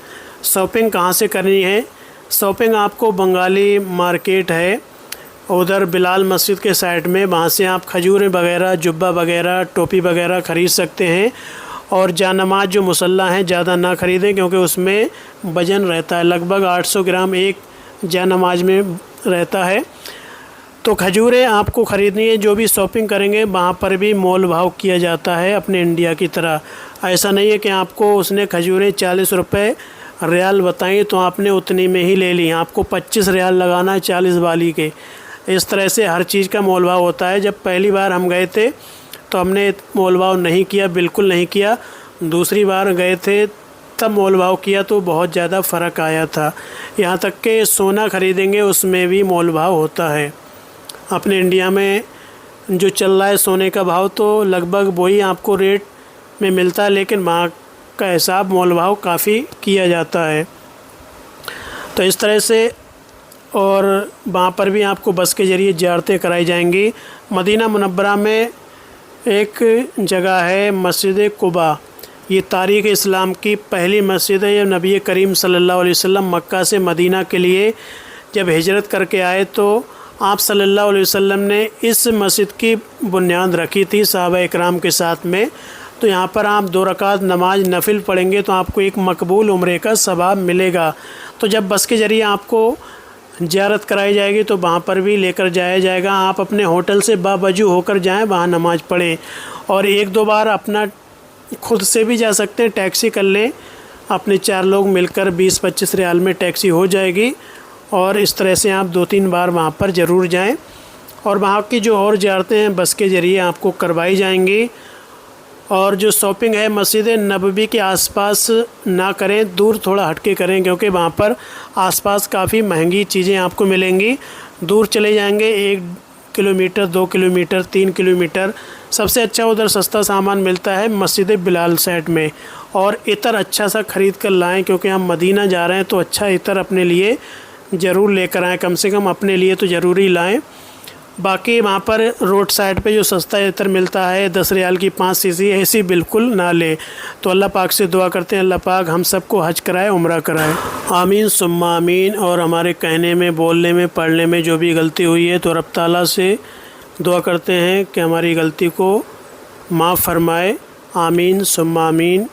शॉपिंग कहाँ से करनी है? शॉपिंग आपको बंगाली मार्केट है उधर बिलाल मस्जिद के साइड में, वहाँ से आप खजूरें वगैरह, जुब्बा वगैरह, टोपी वगैरह ख़रीद सकते हैं। और जानमाज जो मुसल्ला हैं ज़्यादा ना ख़रीदें, क्योंकि उसमें वज़न रहता है, लगभग 800 ग्राम एक जानमाज में रहता है। तो खजूरें आपको ख़रीदनी है। जो भी शॉपिंग करेंगे वहाँ पर भी मोल भाव किया जाता है अपने इंडिया की तरह। ऐसा नहीं है कि आपको उसने खजूरें 40 रुपये रियाल बताई तो आपने उतनी में ही ले ली, आपको 25 रियाल लगाना है 40 वाली के। इस तरह से हर चीज़ का मोल भाव होता है। जब पहली बार हम गए थे तो हमने मोल भाव नहीं किया, बिल्कुल नहीं किया। दूसरी बार गए थे तब मोल भाव किया तो बहुत ज़्यादा फ़र्क आया था। यहाँ तक कि सोना ख़रीदेंगे उसमें भी मोल भाव होता है। अपने इंडिया में जो चल रहा है सोने का भाव तो लगभग वही आपको रेट में मिलता है, लेकिन वहाँ का हिसाब मोल भाव काफ़ी किया जाता है। तो इस तरह से, और वहाँ पर भी आपको बस के ज़रिए ज़ियारतें कराई जाएंगी। मदीना मुनव्वरा में एक जगह है मस्जिद कुबा। ये तारीख़ इस्लाम की पहली मस्जिद है। ये नबी करीम सल्लल्लाहु अलैहि वसल्लम मक्का से मदीना के लिए जब हिजरत करके आए तो आप सल्लल्लाहु अलैहि वसल्लम ने इस मस्जिद की बुनियाद रखी थी सहाबा इकराम के साथ में। तो यहाँ पर आप 2 रकात नमाज नफिल पढ़ेंगे तो आपको एक मकबूल उम्रे का सवाब मिलेगा। तो जब बस के ज़रिए आपको ज़ियारत कराई जाएगी तो वहाँ पर भी लेकर जाया जाएगा। आप अपने होटल से बावजू होकर जाएं, वहाँ नमाज़ पढ़ें। और 1-2 बार अपना खुद से भी जा सकते हैं, टैक्सी कर लें, अपने 4 लोग मिलकर 20-25 रियाल में टैक्सी हो जाएगी। और इस तरह से आप 2-3 बार वहाँ पर ज़रूर जाएं। और वहाँ की जो और ज़ियारतें हैं बस के ज़रिए आपको करवाई जाएंगी। और जो शॉपिंग है मस्जिद नबवी के आसपास ना करें, दूर थोड़ा हटके करें, क्योंकि वहाँ पर आसपास काफ़ी महंगी चीज़ें आपको मिलेंगी। दूर चले जाएंगे 1 किलोमीटर, 2 किलोमीटर, 3 किलोमीटर, सबसे अच्छा उधर सस्ता सामान मिलता है मस्जिद बिलाल साइड में। और इतर अच्छा सा ख़रीद कर लाएँ, क्योंकि हम मदीना जा रहे हैं तो अच्छा इतर अपने लिए ज़रूर लेकर आएँ, कम से कम अपने लिए तो ज़रूरी लाएँ। बाकी वहाँ पर रोड साइड पे जो सस्ता इतर मिलता है 10 रियाल की 5 सीसी, ऐसी बिल्कुल ना ले। तो अल्लाह पाक से दुआ करते हैं अल्लाह पाक हम सबको हज कराए, उम्रा कराए। आमीन सुम्मा आमीन। और हमारे कहने में, बोलने में, पढ़ने में जो भी गलती हुई है तो रब ताला से दुआ करते हैं कि हमारी गलती को माफ़ फरमाए। आमीन सुम्मा आमीन।